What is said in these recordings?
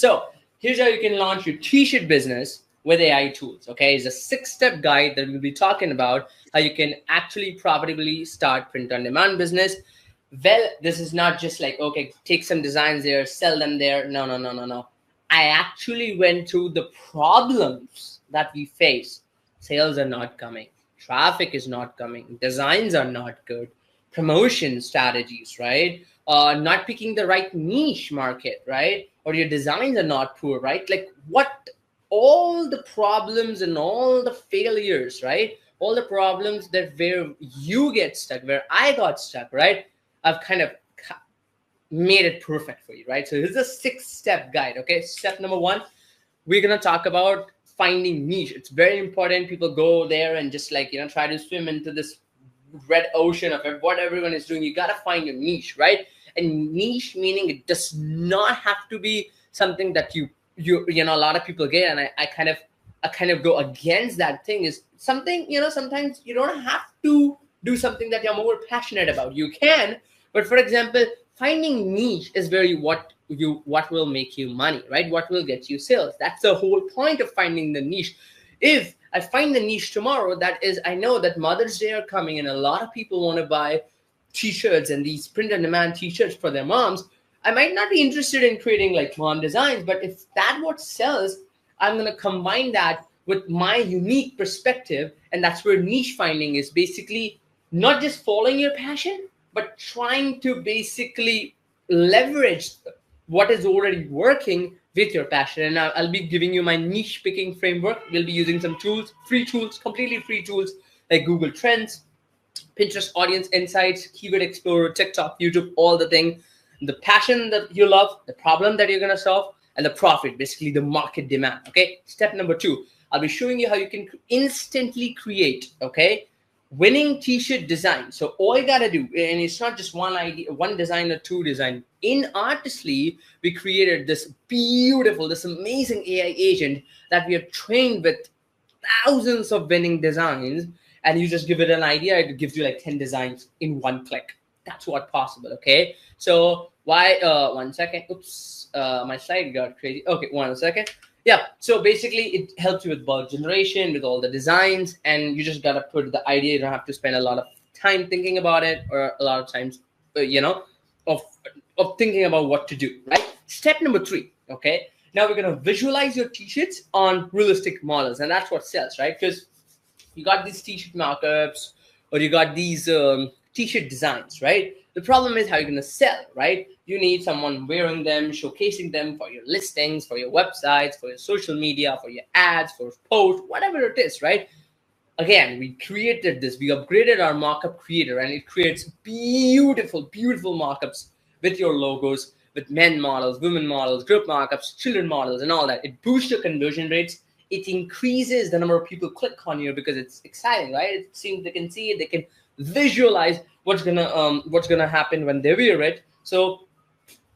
So here's how you can launch your t-shirt business with AI tools. Okay, it's a 6-step guide that we'll be talking about how you can actually profitably start print-on-demand business. Well, this is not just like, okay, take some designs there, sell them there. No, no, no, no, no. I actually went through the problems that we face. Sales are not coming. Traffic is not coming. Designs are not good. Promotion strategies, right? Not picking the right niche market, right? Or your designs are not poor, right? Like what all the problems and all the failures, right? All the problems that where you get stuck, where I got stuck, right? I've kind of made it perfect for you, right? So this is a 6-step guide. Okay, step number 1, we're gonna talk about finding niche. It's very important. People go there and just like, you know, try to swim into this red ocean of what everyone is doing. You gotta find your niche, right? And niche meaning it does not have to be something that you know a lot of people get, and I kind of go against that thing. Is something, you know, sometimes you don't have to do something that you're more passionate about. You can, but for example, finding niche is very what will make you money, right? What will get you sales. That's the whole point of finding the niche. If I find the niche tomorrow, that is, I know that Mother's Day are coming and a lot of people want to buy t-shirts and these print-on-demand t-shirts for their moms. I might not be interested in creating like mom designs, but if that what sells, I'm going to combine that with my unique perspective. And that's where niche finding is basically not just following your passion, but trying to basically leverage what is already working with your passion. And I'll be giving you my niche picking framework. We'll be using some tools, free tools, completely free tools like Google Trends, Pinterest Audience Insights, Keyword Explorer, TikTok, YouTube, all the thing. The passion that you love, the problem that you're going to solve, and the profit, basically the market demand. Okay. Step number 2, I'll be showing you how you can instantly create, okay, winning t-shirt design. So all you got to do, and it's not just one idea, one design or two design. In Artistly, we created this beautiful, this amazing AI agent that we have trained with thousands of winning designs. And you just give it an idea, it gives you like 10 designs in one click. That's what possible. Okay. So why, 1 second. Oops. My slide got crazy. Okay. 1 second. Yeah. So basically it helps you with bulk generation, with all the designs, and you just got to put the idea. You don't have to spend a lot of time thinking about it, or a lot of times, you know, of thinking about what to do, right? Step number 3. Okay. Now we're going to visualize your t-shirts on realistic models. And that's what sells, right? Because you got these t-shirt markups, or you got these t-shirt designs, right? The problem is how you're going to sell, right? You need someone wearing them, showcasing them for your listings, for your websites, for your social media, for your ads, for posts, whatever it is, right? Again, we created this, we upgraded our markup creator, and it creates beautiful, beautiful markups with your logos, with men models, women models, group markups, children models, and all that. It boosts your conversion rates. It increases the number of people click on you because it's exciting, right? It seems they can see it, they can visualize what's gonna happen when they wear it. So,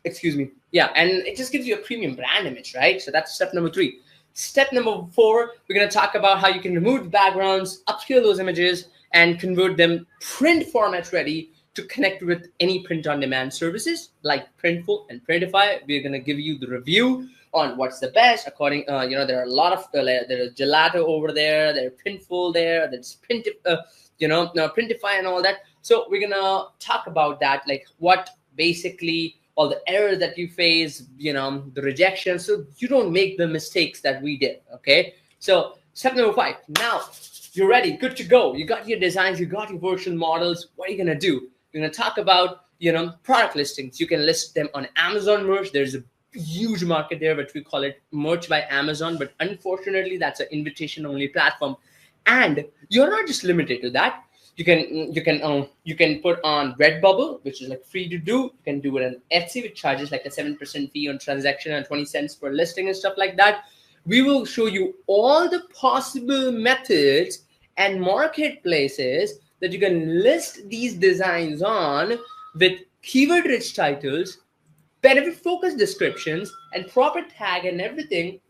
excuse me, yeah, and it just gives you a premium brand image, right? So that's step number 3. Step number 4, we're gonna talk about how you can remove the backgrounds, upscale those images, and convert them print format ready to connect with any print-on-demand services like Printful and Printify. We're gonna give you the review on what's the best according, you know, there are a lot of, there's Gelato over there, there's Printful there, there's Printify and all that. So we're gonna talk about that, like what basically all the errors that you face, you know, the rejection, so you don't make the mistakes that we did. Okay. So step number 5. Now you're ready, good to go. You got your designs, you got your virtual models. What are you gonna do? You're gonna talk about, you know, product listings. You can list them on Amazon Merch. There's a huge market there, but we call it Merch by Amazon. But unfortunately, that's an invitation-only platform, and you're not just limited to that. You can put on Redbubble, which is like free to do. You can do it on Etsy, which charges like a 7% fee on transaction and 20 cents per listing and stuff like that. We will show you all the possible methods and marketplaces that you can list these designs on with keyword-rich titles, benefit-focused descriptions, and proper tag and everything,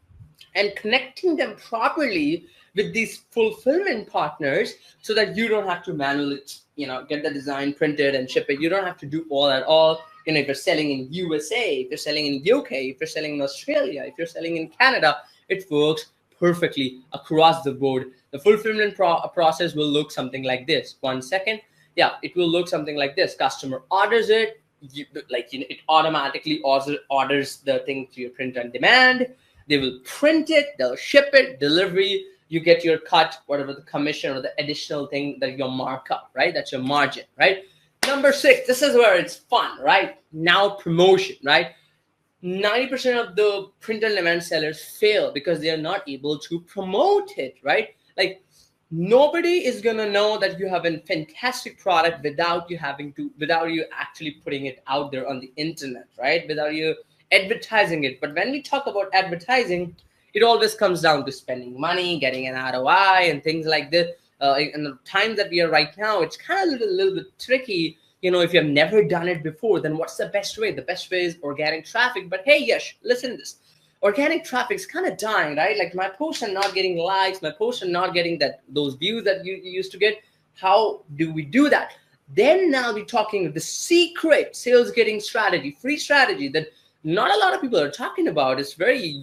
and connecting them properly with these fulfillment partners so that you don't have to manually, you know, get the design printed and ship it. You don't have to do all at all. if you're selling in USA, if you're selling in UK, if you're selling in Australia, if you're selling in Canada, it works perfectly across the board. The fulfillment process will look something like this. One second. Yeah, it will look something like this. Customer orders it, it automatically orders the thing to your print on demand. They will print it, they'll ship it, delivery, you get your cut, whatever the commission or the additional thing that your markup, right? That's your margin, right? Number 6, this is where it's fun, right? Now promotion, right? 90% of the print on demand sellers fail because they are not able to promote it, right? Like, nobody is gonna know that you have a fantastic product without you actually putting it out there on the internet, right? Without you advertising it. But when we talk about advertising, it always comes down to spending money, getting an ROI, and things like this. In the time that we are right now, it's kind of a little bit tricky. If you have never done it before, then what's the best way? The best way is organic traffic. But hey, Yash, listen to this. Organic traffic is kind of dying, right? Like, my posts are not getting likes, my posts are not getting those views that you used to get. How do we do that? Then now we're talking the secret sales getting strategy, free strategy that not a lot of people are talking about. It's very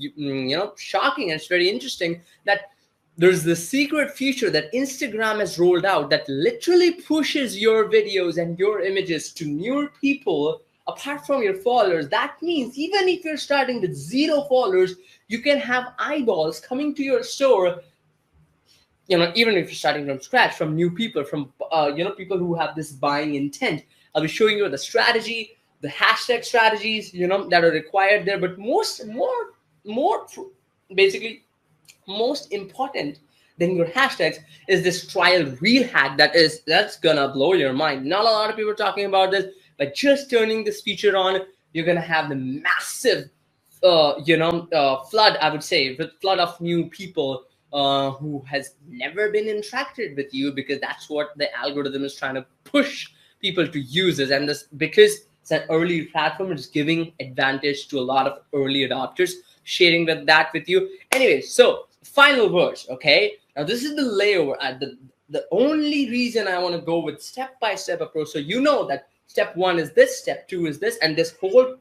shocking, and it's very interesting that there's the secret feature that Instagram has rolled out that literally pushes your videos and your images to newer people apart from your followers. That means even if you're starting with 0 followers, you can have eyeballs coming to your store, even if you're starting from scratch, from new people, from people who have this buying intent. I'll be showing you the strategy, the hashtag strategies, that are required there. But basically, most important than your hashtags is this trial reel hack that's gonna blow your mind. Not a lot of people are talking about this, but just turning this feature on, you're gonna have the massive flood, I would say, with flood of new people who has never been interacted with you, because that's what the algorithm is trying to push people to use this. And this, because it's an early platform, it's giving advantage to a lot of early adopters, sharing that with you. Anyway, so final words, okay? Now this is the layover. The only reason I want to go with step-by-step approach, so that step 1 is this, step 2 is this, and this whole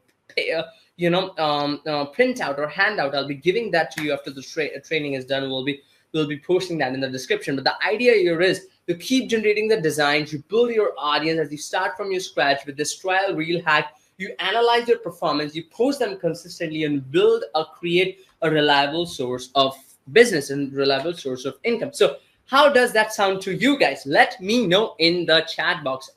printout or handout, I'll be giving that to you after the training is done. We'll be posting that in the description. But the idea here is to keep generating the designs. You build your audience as you start from your scratch with this trial reel hack. You analyze your performance, you post them consistently, and create a reliable source of business and reliable source of income. So how does that sound to you guys? Let me know in the chat box.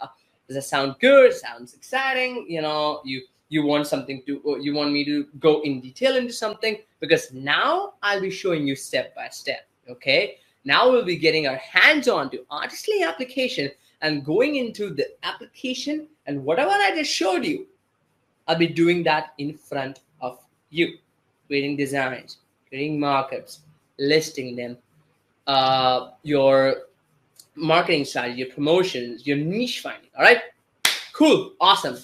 Does that sound good? Sounds exciting? You want you want me to go in detail into something? Because now I'll be showing you step by step. Okay, now we'll be getting our hands on to Artistly application and going into the application, and whatever I just showed you, I'll be doing that in front of you, creating designs, creating markups, listing them, your marketing strategy, your promotions, your niche finding. All right, cool, awesome.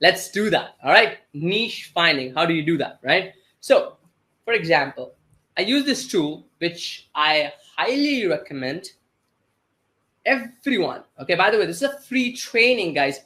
Let's do that. All right, niche finding. How do you do that, right? So, for example, I use this tool, which I highly recommend everyone. Okay, by the way, this is a free training, guys.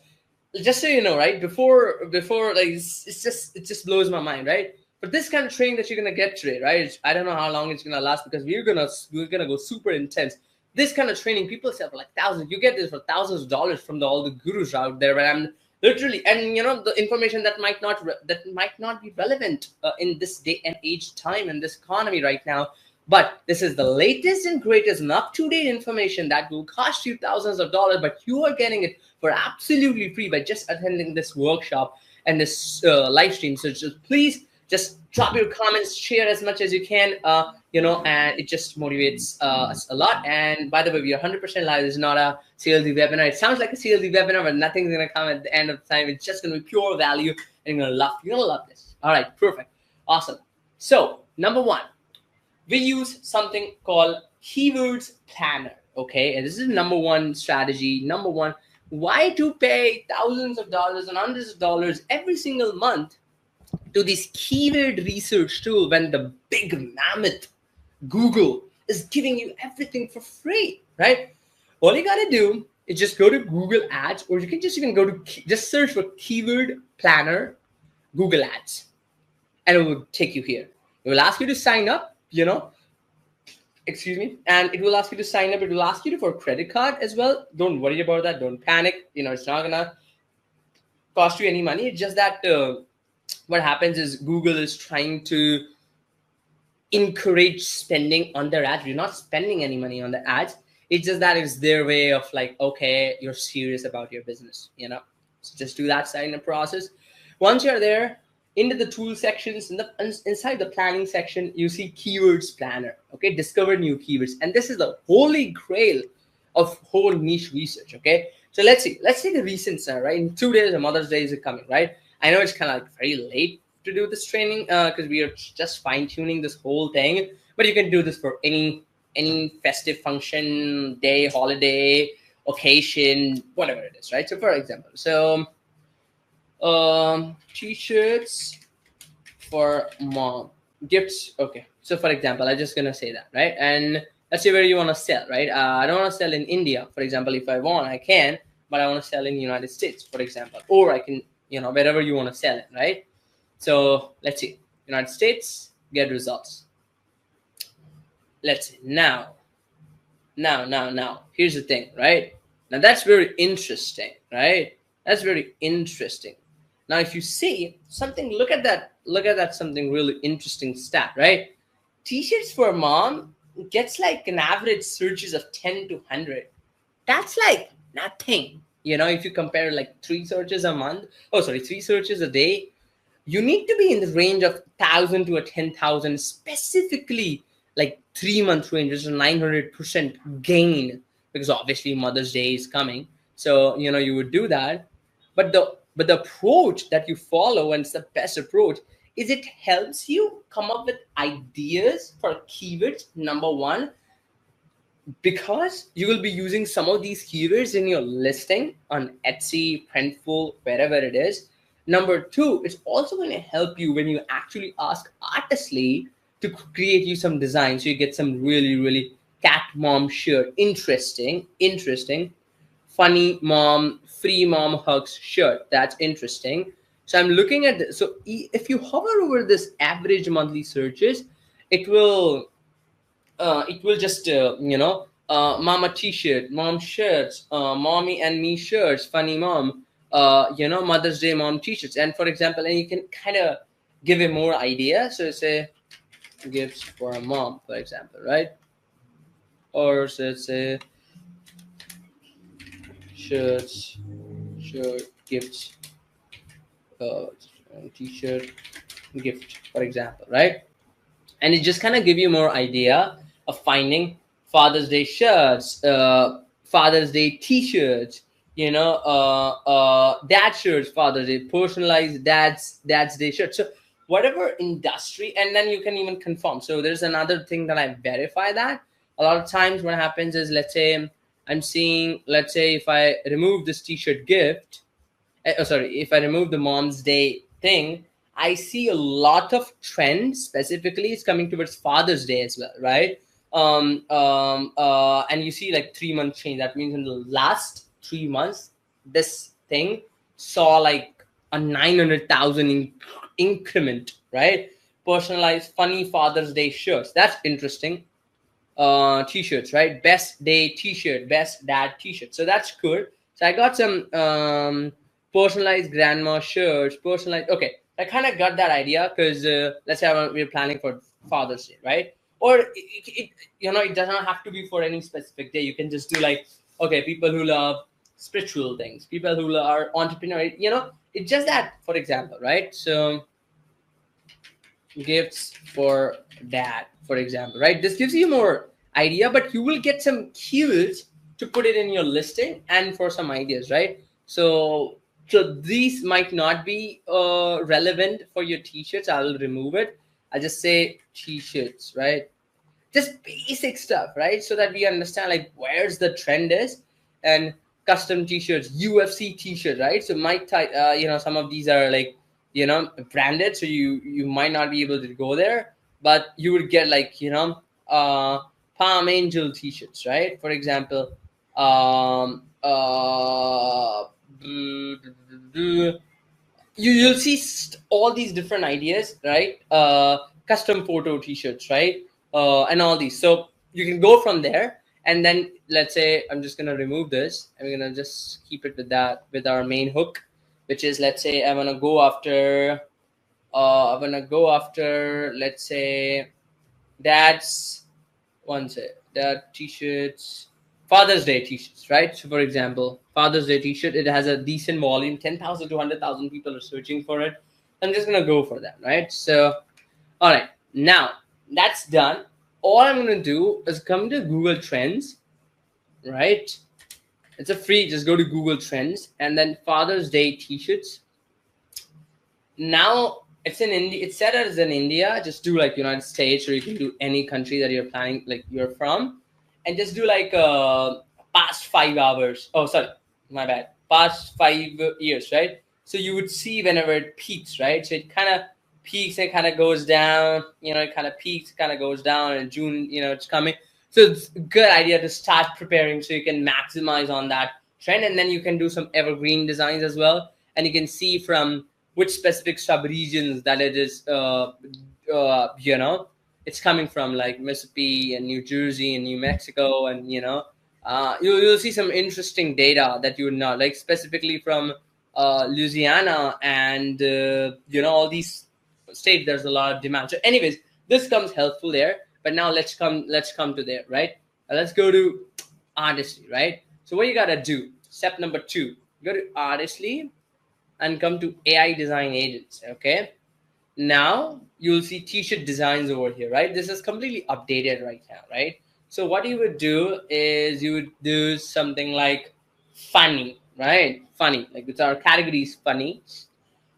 Just so you know, right? Before, like, it just blows my mind, right? But this kind of training that you're gonna get today, right? I don't know how long it's gonna last, because we're gonna go super intense. This kind of training, people sell for like thousands. You get this for thousands of dollars from all the gurus out there. But I'm literally, and the information that might not be relevant in this day and age time in this economy right now. But this is the latest and greatest and up-to-date information that will cost you thousands of dollars, but you are getting it for absolutely free by just attending this workshop and this live stream. So please just drop your comments, share as much as you can, and it just motivates us a lot. And by the way, we are 100% live. It's not a salesy webinar. It sounds like a salesy webinar, but nothing's going to come at the end of the time. It's just going to be pure value, and you're going to love this. All right, perfect. Awesome. So number 1, we use something called Keywords Planner. Okay, and this is number 1 strategy. Number 1, why to pay thousands of dollars and hundreds of dollars every single month to this keyword research tool when the big mammoth Google is giving you everything for free, right? All you gotta do is just go to Google Ads, or you can just even go to just search for Keyword planner, Google Ads, and it will take you here. It will ask you to sign up, excuse me, and it will ask you to sign up. It will ask you for a credit card as well. Don't worry about that. Don't panic. It's not gonna cost you any money. It's just that what happens is Google is trying to encourage spending on their ads. You're not spending any money on the ads. It's just that it's their way of like, okay, you're serious about your business, So just do that sign up process. Once you're there, into the tool sections, inside the planning section, you see keywords planner. Okay, discover new keywords, and this is the holy grail of whole niche research. Okay, so let's see the recent right. In 2 days, the Mother's Day is coming, right? I know it's kind of like very late to do this training because we are just fine tuning this whole thing, but you can do this for any festive function, day, holiday, occasion, whatever it is, right? So for example, t-shirts for mom, gifts. Okay, so for example, I'm just gonna say that, right? And let's say where you want to sell, right? I don't want to sell in India, for example. If I want, I can, but I want to sell in the United States, for example, or I can, wherever you want to sell it, right? So let's see, United States, get results. Let's see, now, here's the thing, right? Now that's very interesting, right? That's very interesting. Now, if you see something, look at that something really interesting stat, right? T-shirts for mom gets like an average searches of 10 to 100. That's like nothing. If you compare like 3 searches a month, 3 searches a day, you need to be in the range of 1,000 to 10,000, specifically like 3-month range, which is 900% gain, because obviously Mother's Day is coming. So, you would do that. But the approach that you follow, and it's the best approach, is it helps you come up with ideas for keywords, number one, because you will be using some of these keywords in your listing on Etsy, Printful, wherever it is. Number two, it's also going to help you when you actually ask Artistly to create you some design. So you get some really, really cat mom shirt. Interesting. Funny mom, free mom hugs shirt. That's interesting. So I'm looking at this. So if you hover over this average monthly searches, it will just mama t-shirt, mom shirts, mommy and me shirts, funny mom, Mother's Day mom t-shirts. And for example, and you can kind of give it more idea. So say gifts for a mom, for example, right? Or so say shirt gifts, t-shirt gift, for example, right? And it just kind of give you more idea of finding Father's Day shirts, Father's Day t-shirts, dad shirts, Father's Day, personalized dad's day shirts. So whatever industry, and then you can even confirm. So there's another thing that I verify that. A lot of times what happens is, let's say if I remove this t-shirt gift, if I remove the Mom's Day thing, I see a lot of trends. Specifically, it's coming towards Father's Day as well, right? And you see like 3-month change. That means in the last 3 months, this thing saw like a 900,000 increment, right? Personalized funny Father's Day shirts. That's interesting. T-shirts, right? Best day t-shirt, best dad t-shirt. So that's cool. So I got some personalized grandma shirts, personalized. Okay, I kind of got that idea because let's say we're planning for Father's Day, right? Or it does not have to be for any specific day. You can just do like, okay, people who love spiritual things, people who are entrepreneurs. It's just that, for example, right? So gifts for dad, for example, right? This gives you more idea, but you will get some keywords to put it in your listing and for some ideas, right? So these might not be relevant for your t-shirts. I will remove it. I just say t-shirts, right? Just basic stuff, right? So that we understand like where's the trend is. And custom t-shirts, UFC t-shirts, right? So my type, some of these are like, branded, so you might not be able to go there, but you would get like, Palm Angel t-shirts, right? For example, you'll see all these different ideas, right? Custom photo t-shirts, right? And all these. So you can go from there, and then let's say I'm just gonna remove this. I'm gonna just keep it with that, with our main hook, which is, let's say I wanna go after let's say dad's one say that t-shirts, Father's Day t-shirts, right? So for example, Father's Day t-shirt, it has a decent volume, 10,000 to 100,000 people are searching for it. I'm just gonna go for that, right? So all right, now that's done. All I'm gonna do is come to Google Trends, right? It's a free, just go to Google Trends and then Father's Day t-shirts. Now it's in India, it's set as in India. Just do like United States, or you can do any country that you're planning, like you're from, and just do like past 5 hours. Oh, sorry, my bad. Past 5 years, right? So you would see whenever it peaks, right? So it kind of peaks and kind of goes down. It kind of peaks, kind of goes down. And June, it's coming. So it's a good idea to start preparing so you can maximize on that trend, and then you can do some evergreen designs as well, and you can see from which specific sub-regions that it is, it's coming from, like Mississippi and New Jersey and New Mexico, and you'll see some interesting data that you would not, like specifically from Louisiana and all these states. There's a lot of demand. So anyways, this comes helpful there. But now let's come to there, right? Let's go to artistly, right? So what you gotta do, step number 2, go to artistly and come to AI design agents. Okay, now you'll see t-shirt designs over here, right? This is completely updated right now, right? So what you would do is you would do something like funny, right? Funny, like with our categories, funny.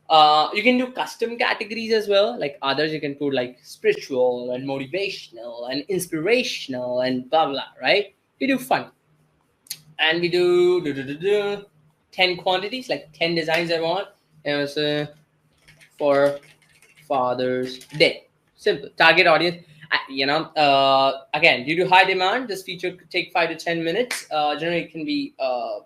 You can do custom categories as well, like others. You can put like spiritual and motivational and inspirational and blah blah, right? We do fun, and we do 10 quantities, like 10 designs I want. And it's for Father's Day. Simple. Target audience. Again, due to high demand, this feature could take 5 to 10 minutes. Generally, it can be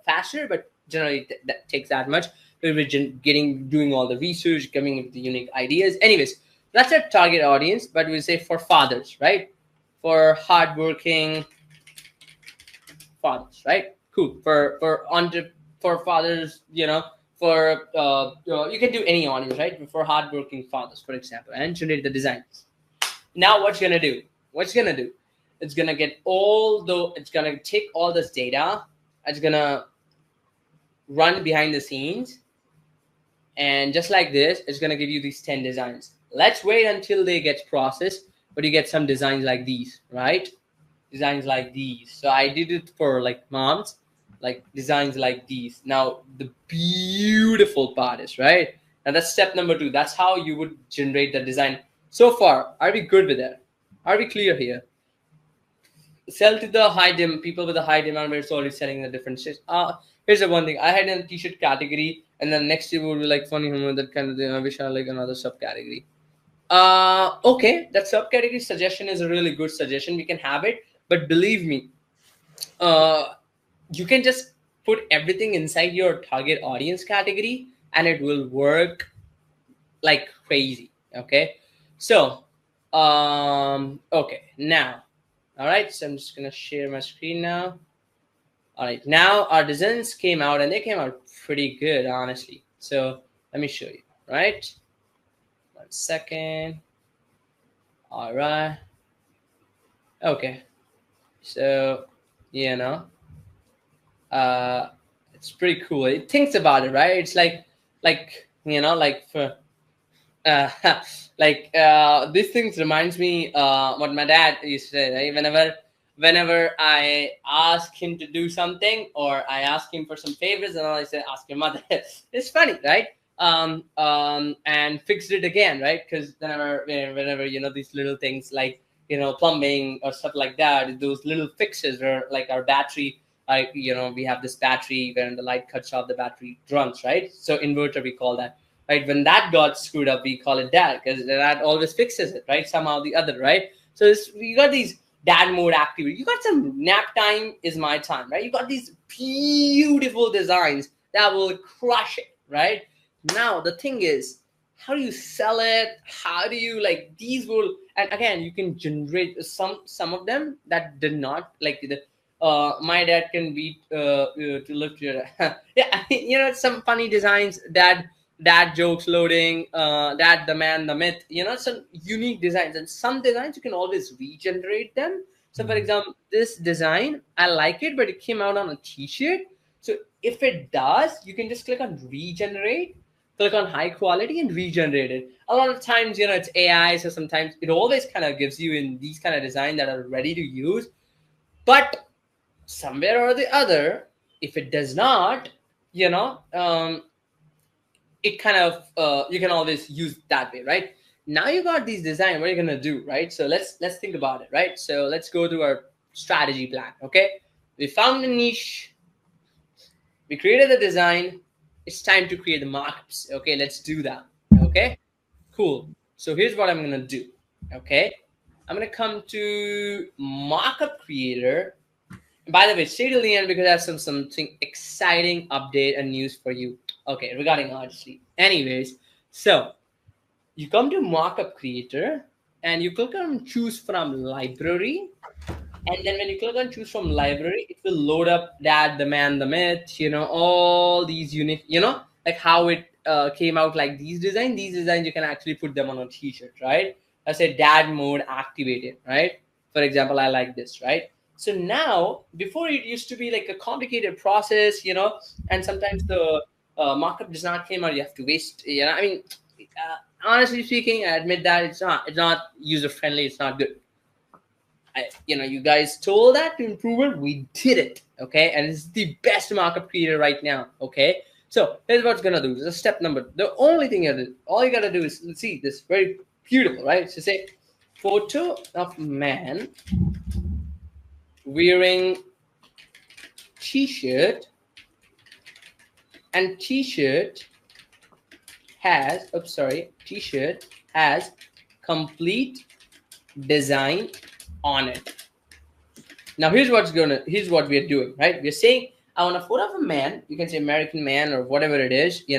faster, but generally that takes that much. We're doing all the research, coming up with the unique ideas. Anyways, that's our target audience, but we say for fathers, right? For hardworking fathers, right? Cool. For fathers, for you can do any audience, right? For hardworking fathers, for example, and generate the designs. Now, what's gonna do? It's gonna it's gonna take all this data. It's gonna run behind the scenes, and just like this, it's gonna give you these 10 designs. Let's wait until they get processed, but you get some designs like these, right? Designs like these. So I did it for like moms, like designs like these. Now the beautiful part is, right? And that's step number 2. That's how you would generate the design. So far, are we good with that? Are we clear here? Sell to the people with a high demand, where it's already selling in the different states. Here's the one thing. I had a t-shirt category, and then next year would be like funny humor, that kind of thing. I wish I had like another subcategory. Okay, that subcategory suggestion is a really good suggestion. We can have it, but believe me, you can just put everything inside your target audience category, and it will work like crazy. Okay, so okay, now, all right. So I'm just gonna share my screen now. All right, now our designs came out, and they came out pretty good, honestly. So let me show you, right? 1 second. All right. Okay. So, it's pretty cool. It thinks about it, right? It's like for these things reminds me what my dad used to say, right? Whenever I ask him to do something, or I ask him for some favors, and I say, ask your mother. It's funny, right? And fixed it again, right? Because whenever these little things like plumbing or stuff like that, those little fixes, or like our battery, like we have this battery, when the light cuts off, the battery runs, right? So inverter, we call that, right? When that got screwed up, we call it dad, because dad always fixes it, right? Somehow or the other, right? So you got these dad mode activity. You got some nap time is my time, right? You got these beautiful designs that will crush it, right? Now the thing is, how do you sell it? How do you like these will, and again you can generate some of them that did not like the my dad can beat to lift your yeah, I mean, some funny designs, dad jokes loading, dad the man the myth, some unique designs, and some designs you can always regenerate them. So for example, this design I like it, but it came out on a t-shirt. So if it does, you can just click on regenerate, click on high quality and regenerate it. A lot of times, it's AI, so sometimes it always kind of gives you in these kind of design that are ready to use. But somewhere or the other, if it does not, it kind of you can always use that way, right? Now you got these design, what are you gonna do, right? So let's think about it, right? So let's go to our strategy plan. Okay, we found a niche, we created the design, it's time to create the markups. Okay, let's do that. Okay, cool. So here's what I'm gonna do. Okay, I'm gonna come to markup creator. And by the way, stay till the end because I have something exciting update and news for you. Okay, regarding artistry. Anyways, so you come to markup creator and you click on choose from library. And then when you click on choose from library, it will load up that the man, the myth, all these unique, like how it came out, like these designs, you can actually put them on a t-shirt, right? I say dad mode activated, right? For example, I like this, right? So now, before it used to be like a complicated process, and sometimes the markup does not came out, you have to waste, I mean, honestly speaking, I admit that it's not user friendly, it's not good. You guys told that to improve it, we did it. Okay, and it's the best markup creator right now. Okay, so here's what's gonna do. This is step number. The only thing all you gotta do is, let's see this very beautiful, right? So say photo of man wearing t-shirt, and t-shirt has t-shirt has complete design on it. Now here's what we're doing, right? We're saying I want a photo of a man. You can say American man or whatever it is. You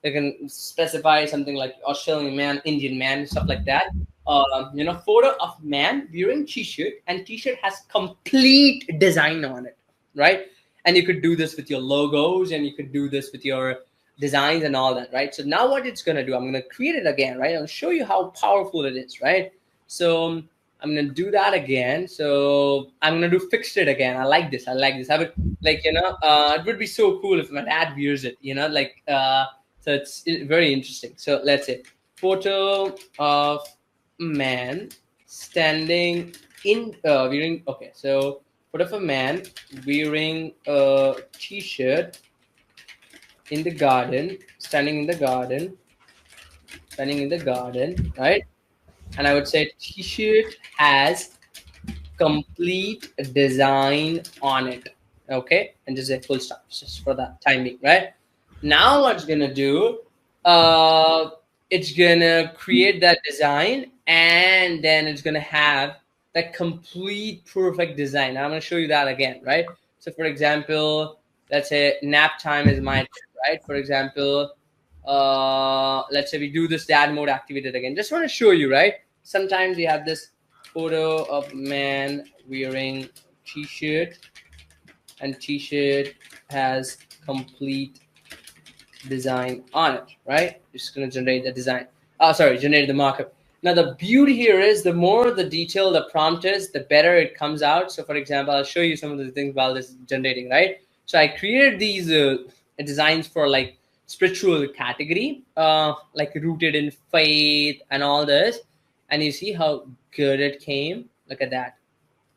can specify something like Australian man, Indian man, stuff like that. Photo of man wearing t-shirt, and t-shirt has complete design on it, right? And you could do this with your logos, and you could do this with your designs and all that, right? So now what it's gonna do, I'm gonna create it again, right? I'll show you how powerful it is, right? So I'm gonna do that again. So I'm gonna do fixed it again. I like this. I would like, it would be so cool if my dad wears it, so it's very interesting. So let's say photo of man standing in wearing, okay, so photo of a man wearing a t-shirt in the garden, standing in the garden, right? And I would say t-shirt has complete design on it. Okay, and just a full stop just for that time being, right? Now what's gonna do, it's gonna create that design, and then it's gonna have that complete perfect design. I'm gonna show you that again, right? So for example, let's say nap time is my turn, right? For example, let's say we do this dad mode activated again. Just want to show you, right? Sometimes we have this photo of man wearing t-shirt, and t-shirt has complete design on it, right? Just gonna generate the design. Generate the markup. Now the beauty here is the more the detail the prompt is, the better it comes out. So for example, I'll show you some of the things while this is generating, right? So I created these designs for like spiritual category, like rooted in faith and all this. And you see how good it came. Look at that,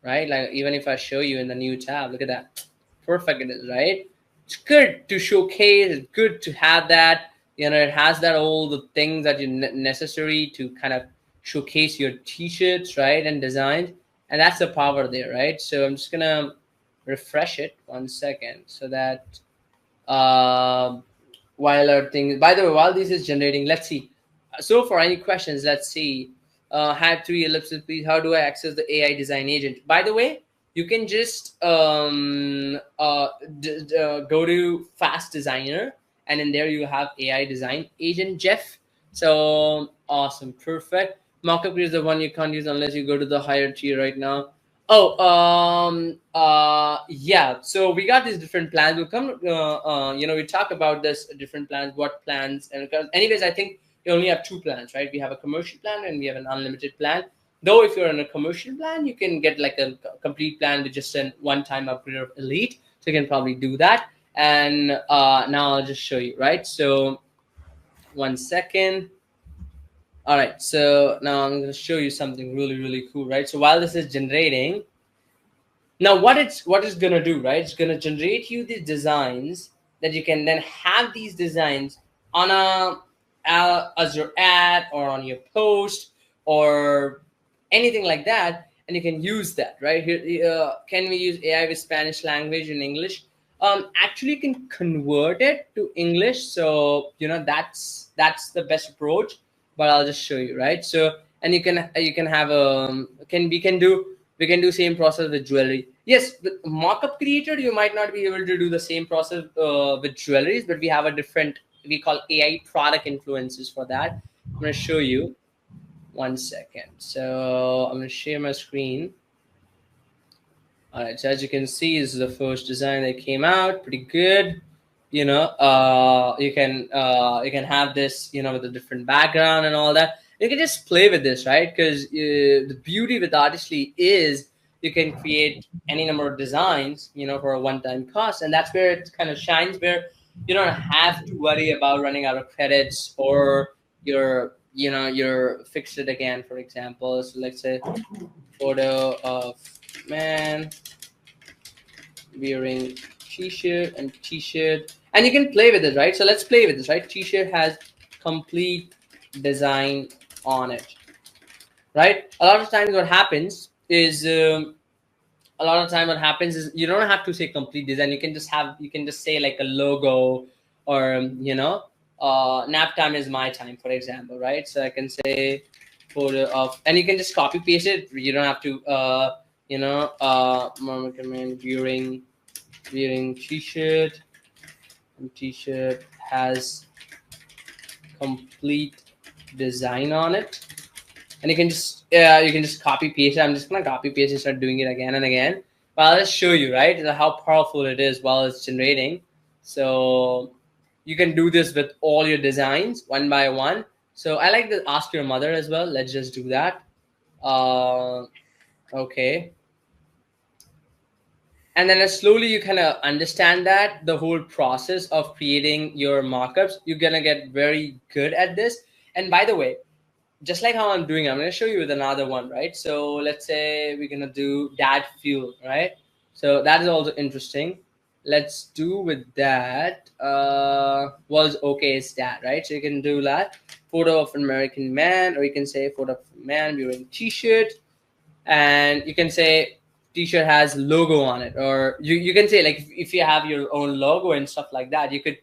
right? Like even if I show you in the new tab, look at that, perfect it is, right? It's good to showcase. It's good to have that. It has that all the things that you necessary to kind of showcase your t-shirts, right, and designs, and that's the power there, right? So I'm just gonna refresh it 1 second so that while our thing, by the way, while this is generating, let's see. So for any questions, let's see. Have 3 ellipses, please. How do I access the AI design agent? By the way, you can just go to Fast Designer, and in there you have AI design agent Jeff. So awesome, perfect. Mockup Creator is the one you can't use unless you go to the higher tier right now. Oh, yeah. So we got these different plans. We'll come, we talk about this different plans, what plans, and because anyways, I think we only have two plans, right? We have a commercial plan and we have an unlimited plan. Though if you're on a commercial plan, you can get like a complete plan with just a one-time upgrade of Elite. So you can probably do that. And now I'll just show you, right? So 1 second. All right, so now I'm going to show you something really, really cool, right? So while this is generating, now what it's going to do, right? It's going to generate you these designs that you can then have these designs on as your ad or on your post or anything like that, and you can use that, right? Here, can we use AI with Spanish language and English? Actually, you can convert it to English, so that's the best approach. But I'll just show you, right? So, and you can have we can do same process with jewelry. Yes, with Mockup Creator, you might not be able to do the same process with jewelries, but we have a different, we call AI product influences for that. I'm going to show you. 1 second. So I'm going to share my screen. All right. So as you can see, this is the first design that came out. Pretty good. You can have this, with a different background and all that. You can just play with this, right? Because the beauty with Artistly is you can create any number of designs, for a one-time cost, and that's where it kind of shines. Where you don't have to worry about running out of credits or you're fixed it again, for example. So let's say photo of man wearing t-shirt and t-shirt, and you can play with it, right? So let's play with this, right? T-shirt has complete design on it, right? A lot of times what happens is you don't have to say complete design. You can just say like a logo or nap time is my time, for example, right? So I can say photo of, and you can just copy paste it. You don't have to mom recommend wearing t-shirt, and t-shirt has complete design on it, and you can just copy paste it. I'm just gonna copy paste and start doing it again and again, but I'll just show you, right, how powerful it is while it's generating. So you can do this with all your designs one by one. So I like to ask your mother as well. Let's just do that. Okay. And then as slowly you kind of understand that the whole process of creating your markups, you're gonna get very good at this. And by the way, just like how I'm doing, I'm gonna show you with another one, right? So let's say we're gonna do dad fuel, right? So that is also interesting. Let's do with that. Was okay is that, right? So you can do that. Photo of an American man, or you can say photo of a man wearing t-shirt, and you can say t-shirt has logo on it, or you can say like if you have your own logo and stuff like that, you could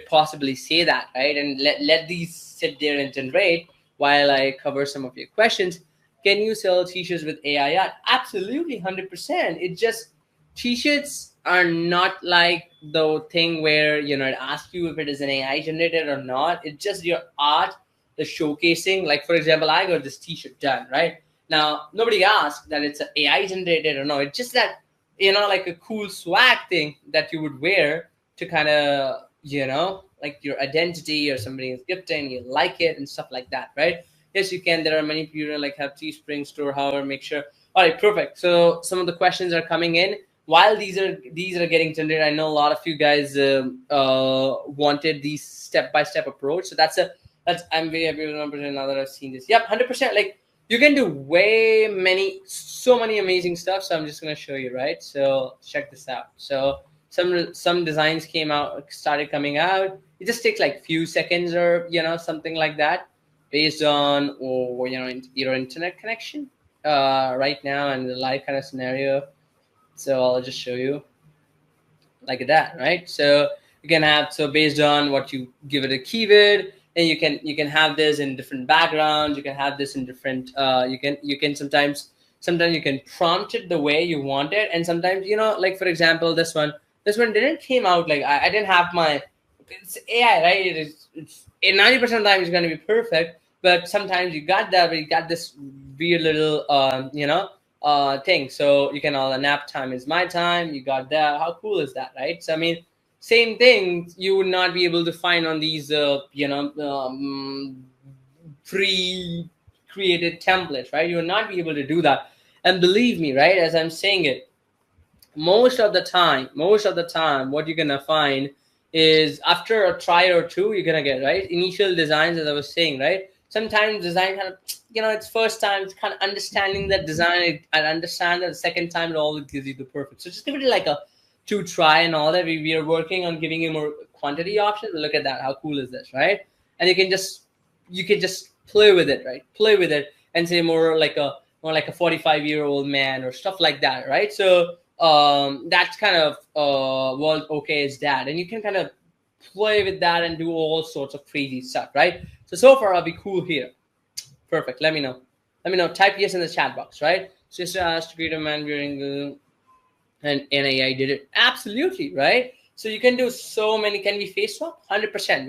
possibly say that, right? And let these sit there and generate while I cover some of your questions. Can you sell t-shirts with AI art? Absolutely, 100%. It just, t-shirts are not like the thing where it asks you if it is an AI generated or not. It's just your art, the showcasing. Like for example, I got this t-shirt done, right? Now nobody asked that it's an AI generated or no. It's just that like a cool swag thing that you would wear to kind of like your identity, or somebody is gifting, you like it and stuff like that, right? Yes, you can. There are many people like have Teespring store, however, make sure. All right, perfect. So some of the questions are coming in while these are getting generated. I know a lot of you guys wanted these step-by-step approach. So that's I'm very happy with numbers. Now that I've seen this, yep, 100%. Like you can do so many amazing stuff. So I'm just gonna show you, right? So check this out. So some designs started coming out. It just takes like few seconds or something like that, based on your internet connection right now and the live kind of scenario. So I'll just show you like that, right? So you can have, so based on what you give it a keyword, and you can have this in different backgrounds. You can have this in different you can sometimes you can prompt it the way you want it, and sometimes like for example this one didn't came out like I didn't have my it's AI, right? It's 90% of the time it's going to be perfect, but sometimes you got that, but you got this weird little thing. So you can all nap time is my time. You got that. How cool is that, right? So I mean, same thing you would not be able to find on these pre-created templates, right? You will not be able to do that. And believe me, right, as I'm saying it, most of the time what you're gonna find is after a try or two you're gonna get right initial designs, as I was saying, right? Sometimes design kind of, it's first time it's kind of understanding that design. I understand that the second time it always gives you the perfect. So just give it like a two try and all that. We are working on giving you more quantity options. Look at that, how cool is this, right? And you can just play with it, right? Play with it and say more like a 45-year-old man or stuff like that, right? So that's kind of what okay is that, and you can kind of play with that and do all sorts of crazy stuff, right? So far I'll be cool here. Perfect. Let me know. Type yes in the chat box, right? Just asked to create a man wearing and AI did it absolutely, right? So you can do so many. Can we face swap? 100%.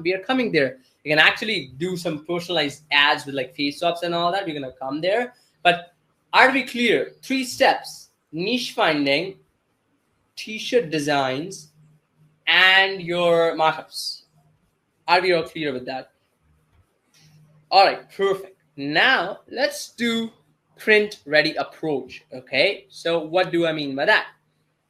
We are coming there. You can actually do some personalized ads with like face swaps and all that. We're gonna come there. But are we clear? 3 steps: niche finding, t-shirt designs, and your markups. Are we all clear with that? All right, perfect. Now let's do print ready approach. Okay, so what do I mean by that?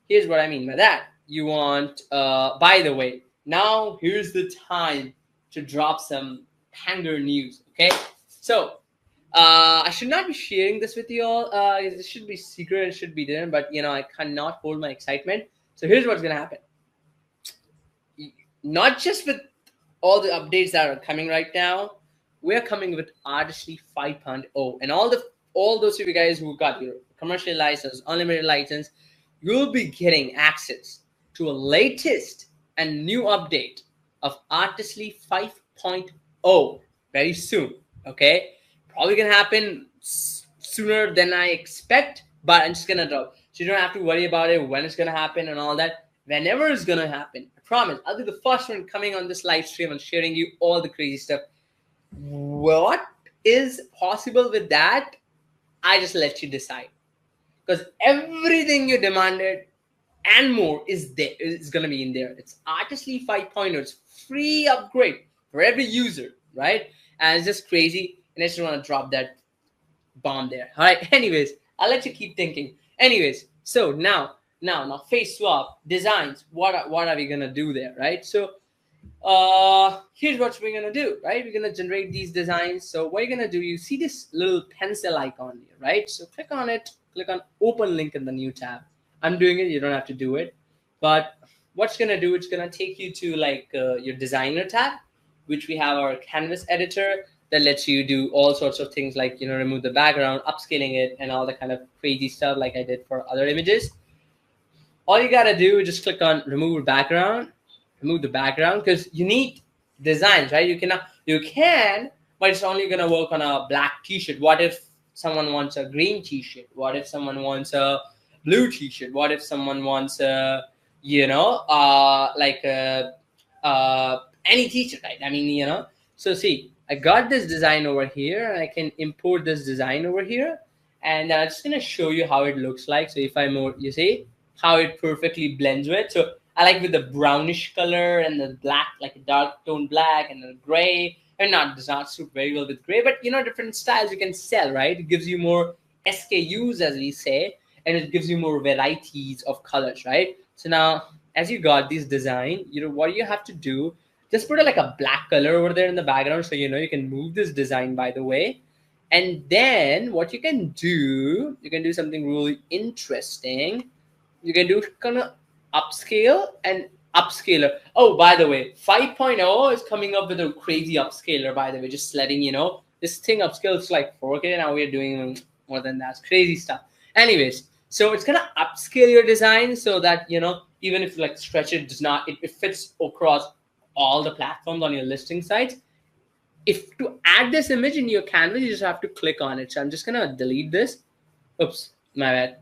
Here's what I mean by that. You want, by the way, now here's the time to drop some hanger news. Okay, so I should not be sharing this with you all. It should be secret. It should be there, but I cannot hold my excitement. So here's what's gonna happen. Not just with all the updates that are coming right now, we're coming with Artistly 5.0, and all those of you guys who got your commercial license, unlimited license, you'll be getting access to a latest and new update of Artistly 5.0 very soon. Okay, probably gonna happen sooner than I expect, but I'm just gonna drop, so you don't have to worry about it when it's gonna happen and all that. Whenever it's gonna happen, I promise I'll be the first one coming on this live stream and sharing you all the crazy stuff. What is possible with that, I just let you decide, because everything you demanded and more is there. It's gonna be in there. It's Artistly 5.0. It's free upgrade for every user, right? And it's just crazy. And I just want to drop that bomb there. All right. Anyways, I'll let you keep thinking. Anyways, so now face swap designs. What are we gonna do there, right? So here's what we're gonna do, right? We're gonna generate these designs. So what you're gonna do, you see this little pencil icon here, right? So click on it, click on open link in the new tab. I'm doing it, you don't have to do it. But what's gonna do, it's gonna take you to like your designer tab, which we have our canvas editor that lets you do all sorts of things like remove the background, upscaling it, and all the kind of crazy stuff like I did for other images. All you gotta do is just click on remove the background, because you need designs, right? You can, but it's only gonna work on a black t-shirt. What if someone wants a green t-shirt? What if someone wants a blue t-shirt? What if someone wants a any t-shirt, right? I mean, so see, I got this design over here, and I can import this design over here, and I'm just gonna show you how it looks like. So if you see how it perfectly blends with. So I like with the brownish color and the black, like a dark tone black, and the gray. And does not suit very well with gray, but different styles you can sell, right? It gives you more SKUs, as we say, and it gives you more varieties of colors, right? So now, as you got this design, what you have to do, just put like a black color over there in the background, so you can move this design, by the way. And then what you can do something really interesting. You can do kind of upscale and upscaler. Oh, by the way, 5.0 is coming up with a crazy upscaler, by the way, just letting you know. This thing upscales like 4K. Now we're doing more than that. It's crazy stuff. Anyways, so it's gonna upscale your design so that even if you like stretch it, it fits across all the platforms on your listing sites. If to add this image in your canvas, you just have to click on it. So I'm just gonna delete this. Oops, my bad.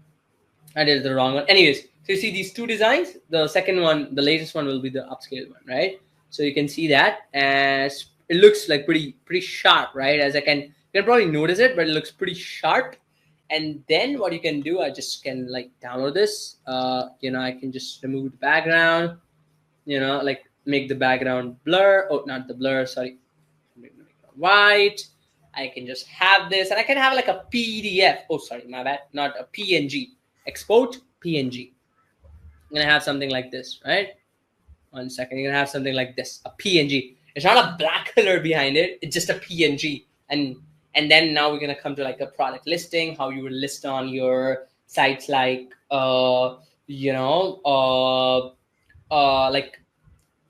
I did the wrong one. Anyways, so you see these two designs. The second one, the latest one, will be the upscale one, right? So you can see that, and it looks like pretty sharp, right? As you can probably notice it, but it looks pretty sharp. And then what you can do, I just can like download this. I can just remove the background, like make the background blur. Oh, not the blur, sorry. Make it white. I can just have this, and I can have like a PDF. Oh, sorry, my bad. Not a PNG. Export PNG. I'm gonna have something like this, right? 1 second. You're gonna have something like this, a PNG. It's not a black color behind it. It's just a PNG. And then now we're gonna come to like a product listing, how you would list on your sites like like,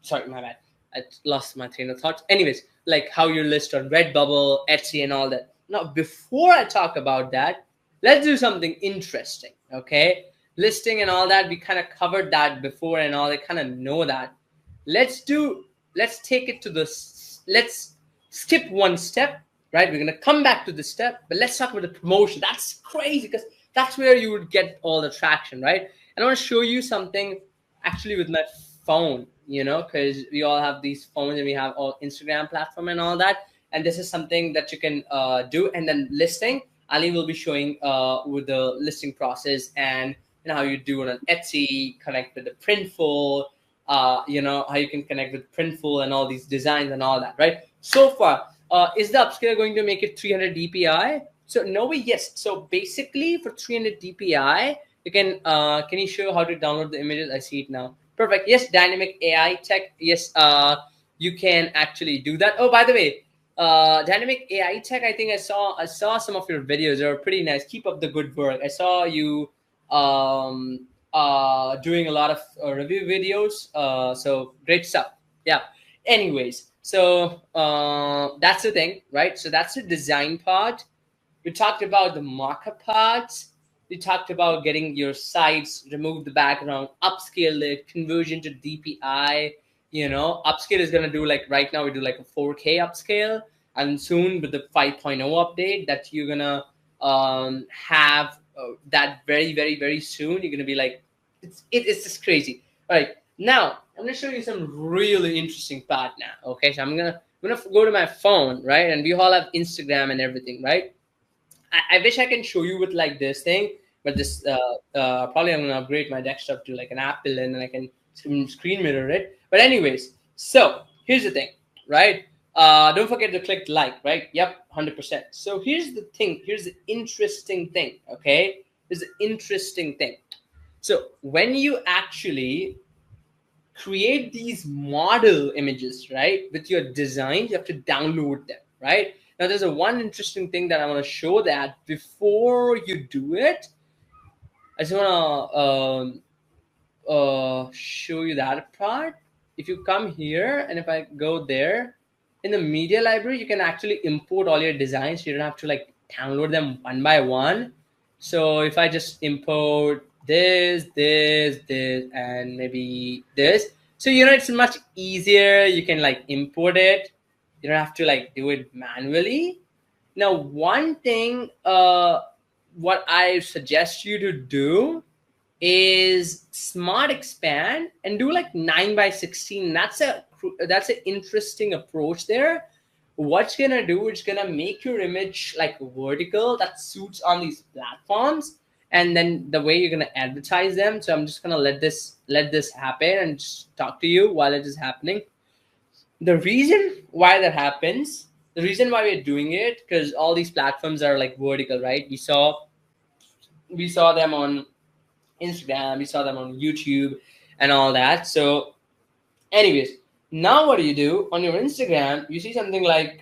sorry, my bad. I lost my train of thought. Anyways, like how you list on Redbubble, Etsy, and all that. Now, before I talk about that, let's do something interesting, okay? Listing and all that, we kind of covered that before and all. I kind of know that. Let's take it to let's skip one step, right? We're gonna come back to the step, but let's talk about the promotion. That's crazy because that's where you would get all the traction, right? And I want to show you something actually with my phone, because we all have these phones and we have all Instagram platform and all that. And this is something that you can do. And then listing, Ali will be showing with the listing process and how you do it on Etsy, connect with the Printful, how you can connect with Printful and all these designs and all that, right? So far, is the upscaler going to make it 300 DPI? So no way, yes. So basically for 300 DPI, you can you show how to download the images? I see it now. Perfect. Yes, dynamic AI tech. Yes, you can actually do that. Oh, by the way, dynamic AI tech, I think I saw some of your videos. They were pretty nice. Keep up the good work. I saw you doing a lot of review videos. So great stuff. Yeah. Anyways, so that's the thing, right? So that's the design part. We talked about the markup parts. We talked about getting your sites, remove the background, upscale it, conversion to DPI. Upscale is going to do like right now we do like a 4K upscale. And soon with the 5.0 update that you're going to have that very, very, very soon. You're going to be like, it's just crazy. All right. Now, I'm going to show you some really interesting part now. Okay. So I'm going to go to my phone, right? And we all have Instagram and everything, right? I wish I can show you with like this thing, but this probably I'm gonna upgrade my desktop to like an Apple and then I can screen mirror it. But anyways, so here's the thing, right? Don't forget to click like, right? Yep, 100%. So here's the thing. Here's the interesting thing. Okay, here's the interesting thing. So when you actually create these model images, right, with your designs, you have to download them, right? Now, there's one interesting thing that I want to show that before you do it, I just want to show you that part. If you come here and if I go there, in the media library, you can actually import all your designs. You don't have to like download them one by one. So if I just import this, and maybe this. So, it's much easier. You can like import it. You don't have to like do it manually. Now, one thing, what I suggest you to do is smart expand and do like 9:16. That's an interesting approach there. What's gonna do? It's gonna make your image like vertical that suits on these platforms, and then the way you're gonna advertise them. So I'm just gonna let this happen and just talk to you while it is happening. The reason why that happens, the reason why we're doing it, because all these platforms are like vertical, right? We saw them on Instagram, we saw them on YouTube and all that. So anyways, now what do you do on your Instagram? You see something like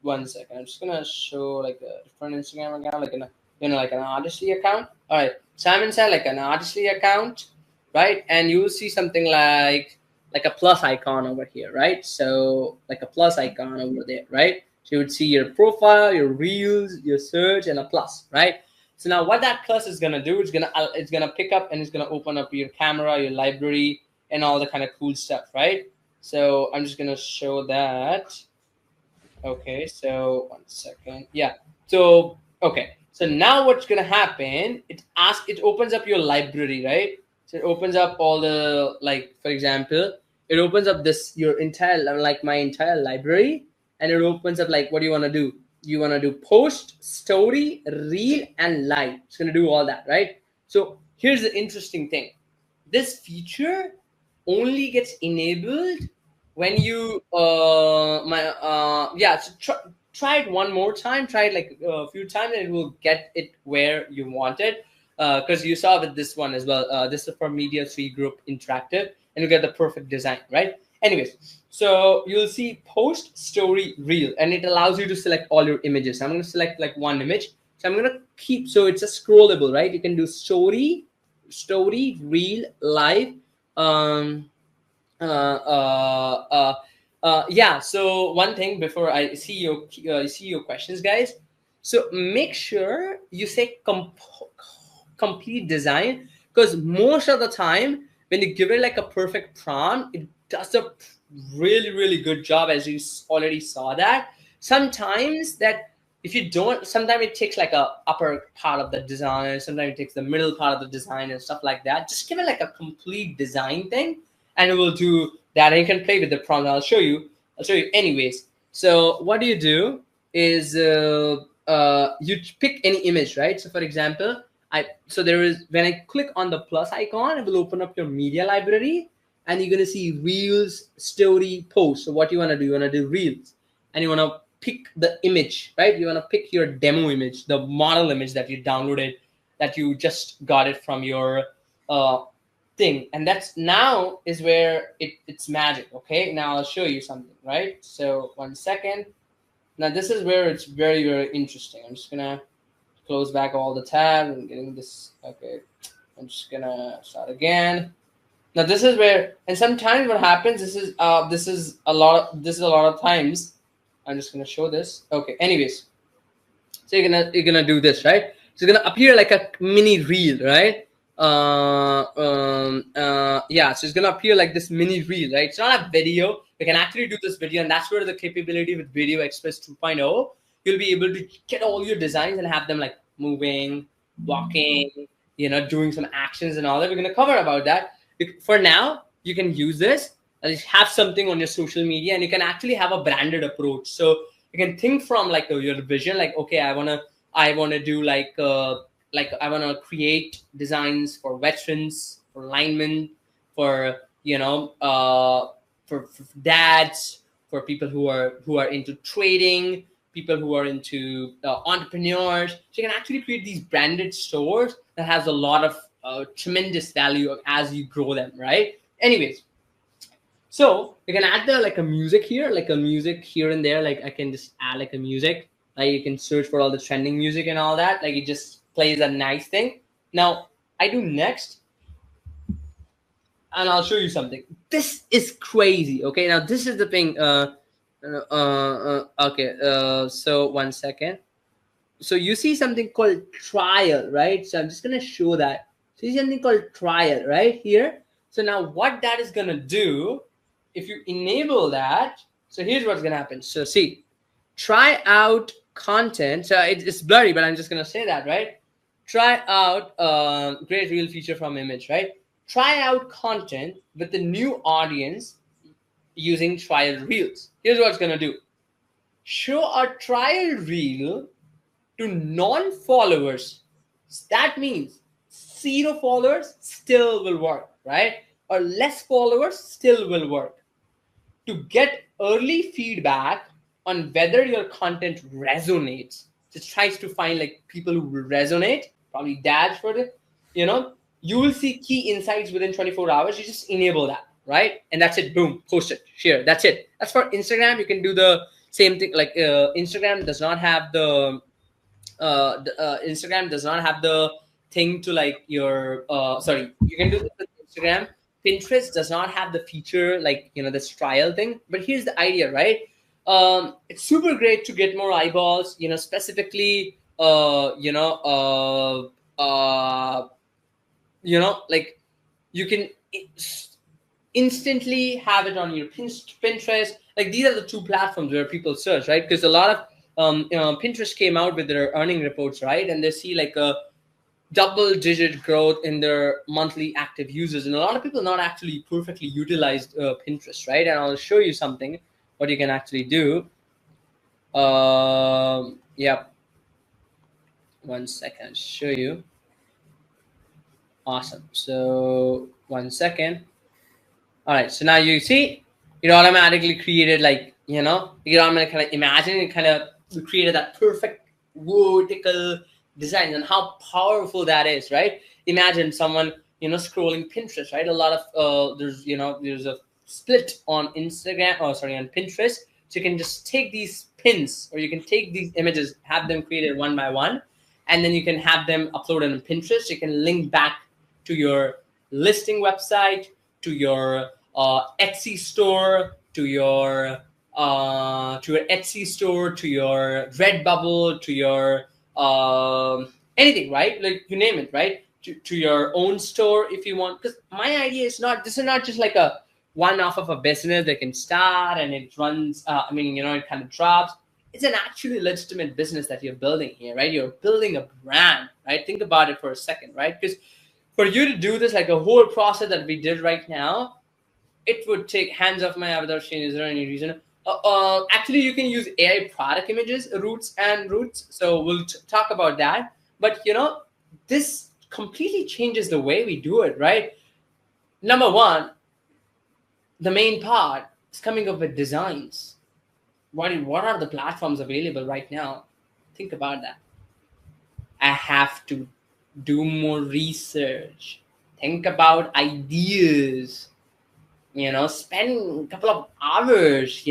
1 second. I'm just gonna show like a different Instagram account, like like an artistly account. All right, so I'm inside like an artistly account, right? And you will see something like a plus icon over here, right? So like a plus icon over there, right? So you would see your profile, your reels, your search, and a plus, right? So now what that plus is gonna do, it's gonna pick up and it's gonna open up your camera, your library, and all the kind of cool stuff, right? So I'm just gonna show that. Okay, so 1 second. Yeah. So okay. So now what's gonna happen? It opens up your library, right? So it opens up all the, like, for example, it opens up this your entire, like my entire library, and it opens up like, what do you want to do? You want to do post, story, reel, and live. It's going to do all that, right? So here's the interesting thing. This feature only gets enabled when you yeah, so try it one more time, try it like a few times, and it will get it where you want it. Because you saw with this one as well, this is for Media 3 Group Interactive, and you get the perfect design, right? Anyways, so you'll see post, story, reel, and it allows you to select all your images. I'm going to select like one image, so I'm going to keep, so it's a scrollable, right? You can do story, reel, live, um yeah. So one thing before I see your questions, guys. So make sure you say complete design, because most of the time when you give it like a perfect prompt, it does a really good job, as you already saw that. Sometimes that if you don't, sometimes it takes like a upper part of the design, sometimes it takes the middle part of the design and stuff like that. Just give it like a complete design thing, and it will do that. And you can play with the prompt. I'll show you anyways. So what do? Is you pick any image, right? So for example, there is, when I click on the plus icon, it will open up your media library, and you're gonna see reels, story, post. So what you want to do? You want to do reels, and you want to pick the image, right? You want to pick your demo image, the model image that you downloaded, that you just got it from your thing. And that's now is where it's magic. Okay, now I'll show you something, right? So 1 second. Now this is where it's very interesting. I'm just gonna close back all the tabs and getting this. Okay, I'm just gonna start again. Now this is where, and sometimes what happens, this is a lot of times. I'm just gonna show this. Okay, anyways, so you're gonna do this, right? So it's gonna appear like a mini reel, right? Yeah, so it's gonna appear like this mini reel, right? It's not a video. You can actually do this video, and that's where the capability with Video Express 2.0, you'll be able to get all your designs and have them like moving, walking, doing some actions and all that. We're gonna cover about that. For now, you can use this and have something on your social media, and you can actually have a branded approach. So you can think from like your vision, like, okay, I wanna do like I wanna create designs for veterans, for linemen, for for dads, for people who are into trading, people who are into entrepreneurs. So you can actually create these branded stores that has a lot of tremendous value as you grow them, right? Anyways, so you can add like a music here, and there. Like I can just add like a music. Like you can search for all the trending music and all that. Like it just plays a nice thing. Now I do next, and I'll show you something. This is crazy. Okay, now this is the thing. Okay. So 1 second. So you see something called trial, right? So I'm just gonna show that. So you see something called trial right here. So now what that is gonna do, if you enable that, so here's what's gonna happen. So see, try out content. So it's blurry, but I'm just gonna say that, right? Try out great reel feature from image, right? Try out content with the new audience using trial reels. Here's what it's gonna do. Show a trial reel to non-followers. That means 0 followers still will work, right? Or less followers still will work. To get early feedback on whether your content resonates, just tries to find like people who will resonate, probably dads for it, you will see key insights within 24 hours. You just enable that, right? And that's it. Boom, post it, share. That's it. That's for Instagram. You can do the same thing. Like Instagram does not have the Instagram does not have the thing to like your sorry, you can do this with Instagram. Pinterest does not have the feature like this trial thing. But here's the idea, right? It's super great to get more eyeballs, specifically like you can instantly have it on your Pinterest. Like these are the 2 platforms where people search, right? Because a lot of Pinterest came out with their earning reports, right? And they see like double-digit growth in their monthly active users, and a lot of people not actually perfectly utilized Pinterest, right? And I'll show you something what you can actually do. Yep. One second, I'll show you. Awesome. So 1 second. All right. So now you see, it automatically created, like, you automatically kind of imagine it kind of created that perfect vertical design, and how powerful that is, right? Imagine someone, scrolling Pinterest, right? A lot of there's a split on Instagram, oh sorry, on Pinterest. So you can just take these pins, or you can take these images, have them created one by one, and then you can have them uploaded on Pinterest. You can link back to your listing website, to your Etsy store, to your Etsy store, to your Redbubble, to your anything, right? Like, you name it, right? To your own store if you want. Because my idea is not, this is not just like a one-off of a business that can start and it runs, it kind of drops. It's an actually legitimate business that you're building here, right? You're building a brand, right? Think about it for a second, right? Because for you to do this, like a whole process that we did right now, it would take hands off my avatar chain. Is there any reason? Actually, you can use AI product images, roots. So we'll talk about that. But this completely changes the way we do it, right? Number one, the main part is coming up with designs. What are the platforms available right now? Think about that. I have to do more research. Think about ideas. Spend a couple of hours.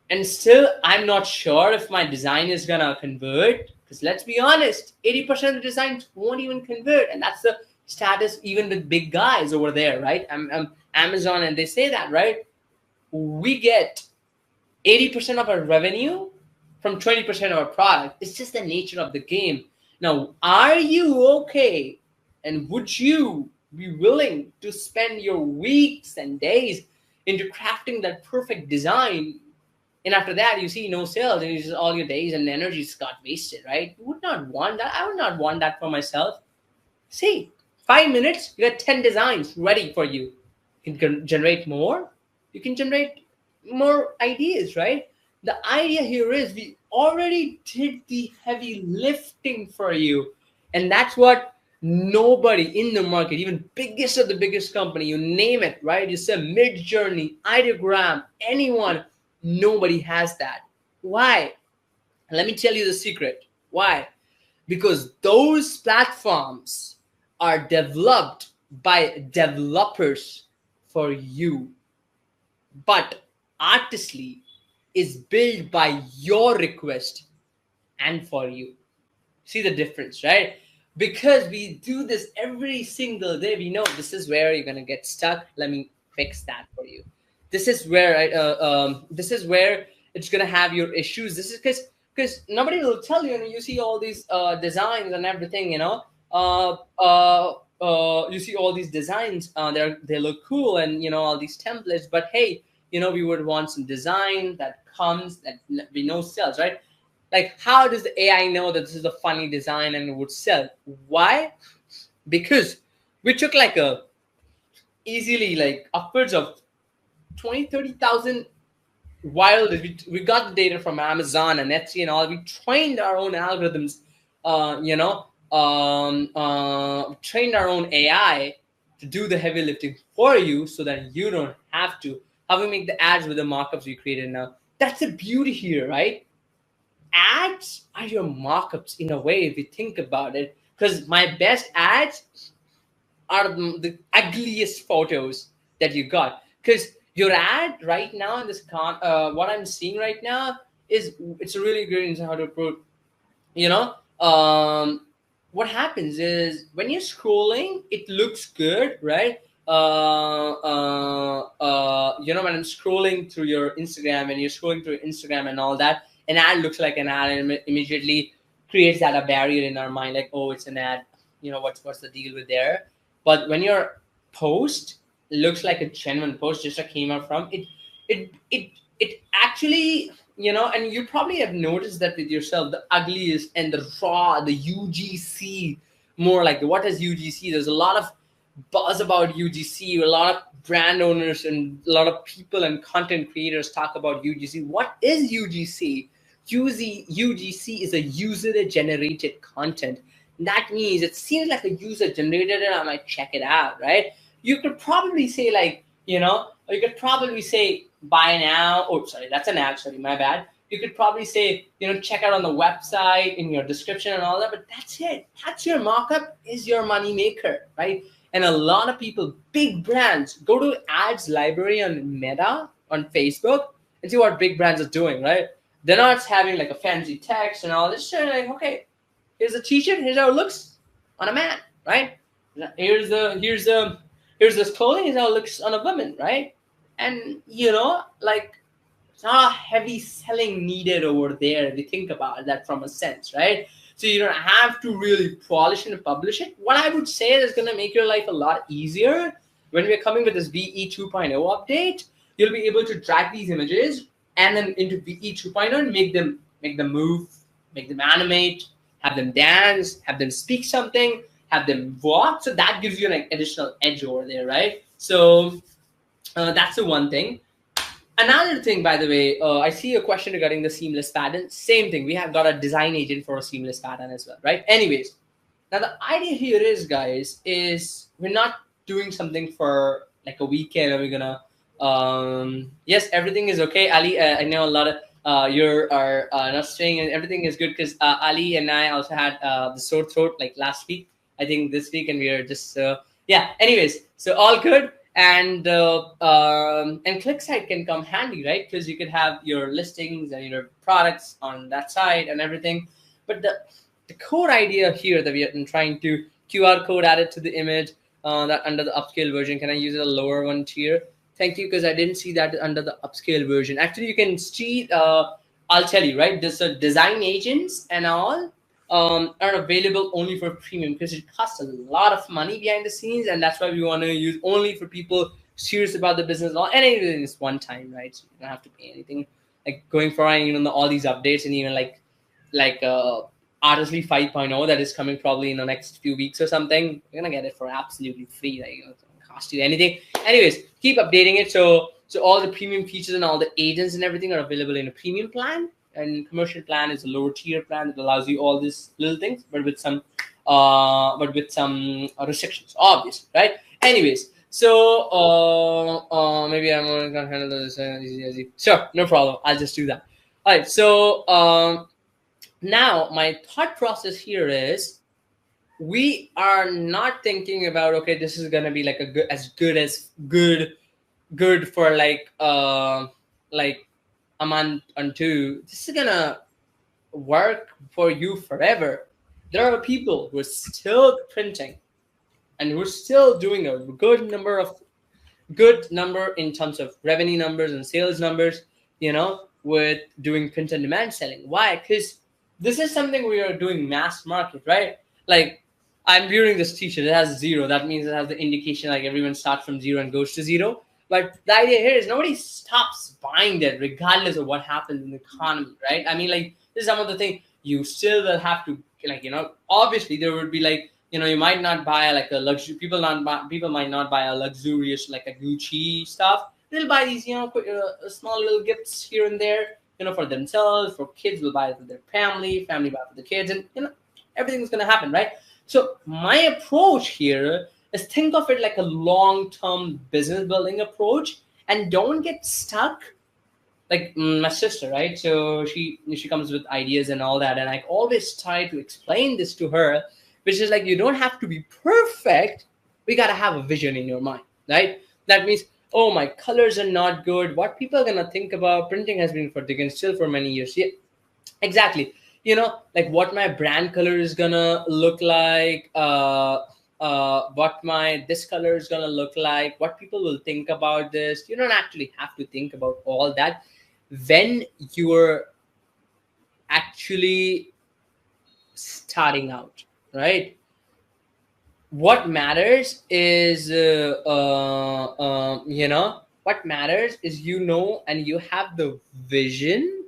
And still I'm not sure if my design is gonna convert. Because let's be honest, 80% of the designs won't even convert, and that's the status even with big guys over there, right? I'm Amazon, and they say that, right? We get 80% of our revenue from 20% of our product. It's just the nature of the game. Now, are you okay, and would you be willing to spend your weeks and days into crafting that perfect design, and after that you see no sales, and you just, all your days and energy just got wasted, right? You would not want that. I would not want that for myself. See, 5 minutes, you got 10 designs ready for you. You can generate more. You can generate more ideas, right? The idea here is we already did the heavy lifting for you, and that's what nobody in the market, even biggest of the biggest company, you name it, right? You say Mid-Journey, Ideogram, anyone, nobody has that. Why? Let me tell you the secret. Why? Because those platforms are developed by developers for you, but Artistly is built by your request and for you. See the difference, right? Because we do this every single day. We know this is where you're gonna get stuck. Let me fix that for you. This is where this is where it's gonna have your issues. This is because nobody will tell you. And you see all these designs and everything. You see all these designs. They look cool, and all these templates. But hey, we would want some design that comes that we know sells, right? Like, how does the AI know that this is a funny design and it would sell? Why? Because we took like easily like upwards of 20-30,000 wild. We got the data from Amazon and Etsy and all. We trained our own algorithms, trained our own AI to do the heavy lifting for you, so that you don't have to. How we make the ads with the markups we created now. That's the beauty here, right? Ads are your markups in a way, if you think about it. Because my best ads are the ugliest photos that you got. Because your ad right now in this what I'm seeing right now is, it's a really good in how to put, what happens is when you're scrolling, it looks good, right? When I'm scrolling through your Instagram, and you're scrolling through Instagram and all that, an ad looks like an ad, and immediately creates that a barrier in our mind, like, oh, it's an ad. What's the deal with there? But when your post looks like a genuine post, just like came out from it, it actually and you probably have noticed that with yourself, the ugliest and the raw, the UGC, more like what is UGC? There's a lot of buzz about UGC. A lot of brand owners and a lot of people and content creators talk about UGC. What is UGC? UGC is a user generated content. That means it seems like a user generated it. I might check it out, right? You could probably say like, or you could probably say buy now. Oh, sorry, that's an ad. Sorry, my bad. You could probably say, check out on the website in your description and all that, but that's it. That's your markup, is your money maker, right? And a lot of people, big brands, go to ads library on Meta on Facebook and see what big brands are doing, right? They're not having like a fancy text and all this shit. Like, okay, here's a t-shirt, here's how it looks on a man, right? Here's this clothing, here's how it looks on a woman, right? And like, it's not heavy selling needed over there if you think about that from a sense, right? So you don't have to really polish and publish it. What I would say is going to make your life a lot easier when we're coming with this VE 2.0 update. You'll be able to drag these images and then into VE 2.0 and make them move, make them animate, have them dance, have them speak something, have them walk. So that gives you an additional edge over there, right? So that's the one thing. Another thing, by the way, I see a question regarding the seamless pattern. Same thing. We have got a design agent for a seamless pattern as well, right? Anyways, now the idea here is, guys, is we're not doing something for like a weekend and we're gonna, yes, everything is okay. Ali, I know a lot of you are not staying and everything is good because Ali and I also had the sore throat like last week, I think this week, and we are just, yeah, anyways, so all good. And click site can come handy, right? Because you could have your listings and your products on that site and everything. But the core idea here that we are trying to QR code added to the image that under the upscale version. Can I use a lower one tier? Thank you, because I didn't see that under the upscale version. Actually, you can see. I'll tell you, right? This design agents and all are available only for premium because it costs a lot of money behind the scenes, and that's why we want to use only for people serious about the business. And anything is one time, right? So you don't have to pay anything. Like going for all these updates, and even like Artistly 5.0 that is coming probably in the next few weeks or something. You're gonna get it for absolutely free. Like, it doesn't cost you anything. Anyways, keep updating it. So all the premium features and all the agents and everything are available in a premium plan. And commercial plan is a lower tier plan that allows you all these little things, but with some restrictions, obviously, right? Anyways, so maybe I'm gonna handle this easy. Sure, no problem. I'll just do that. All right. So now my thought process here is we are not thinking about, okay, this is gonna be like good for like a month or two. This is gonna work for you forever. There are people who are still printing and who are still doing a good number in terms of revenue numbers and sales numbers, with doing print on demand selling. Why? Because this is something we are doing mass market, right? Like, I'm wearing this t-shirt, it has 0. That means it has the indication like everyone starts from 0 and goes to 0. But the idea here is nobody stops buying that regardless of what happens in the economy, right? I mean, like, this is some of the thing you still will have to, like, obviously there would be like, you might not buy like a luxury, people might not buy a luxurious, like a Gucci stuff. They'll buy these, small little gifts here and there, for themselves, for kids, will buy it for their family buy it for the kids, and, everything's going to happen, right? So my approach here is think of it like a long-term business building approach, and don't get stuck. Like my sister, right? So she comes with ideas and all that, and I always try to explain this to her, which is like, you don't have to be perfect. We got to have a vision in your mind, right? That means, oh, my colors are not good. What people are going to think about? Printing has been for still for many years. Yeah, exactly. Like what my brand color is going to look like, what this color is going to look like, what people will think about this. You don't actually have to think about all that when you're actually starting out, right? What matters is what matters is and you have the vision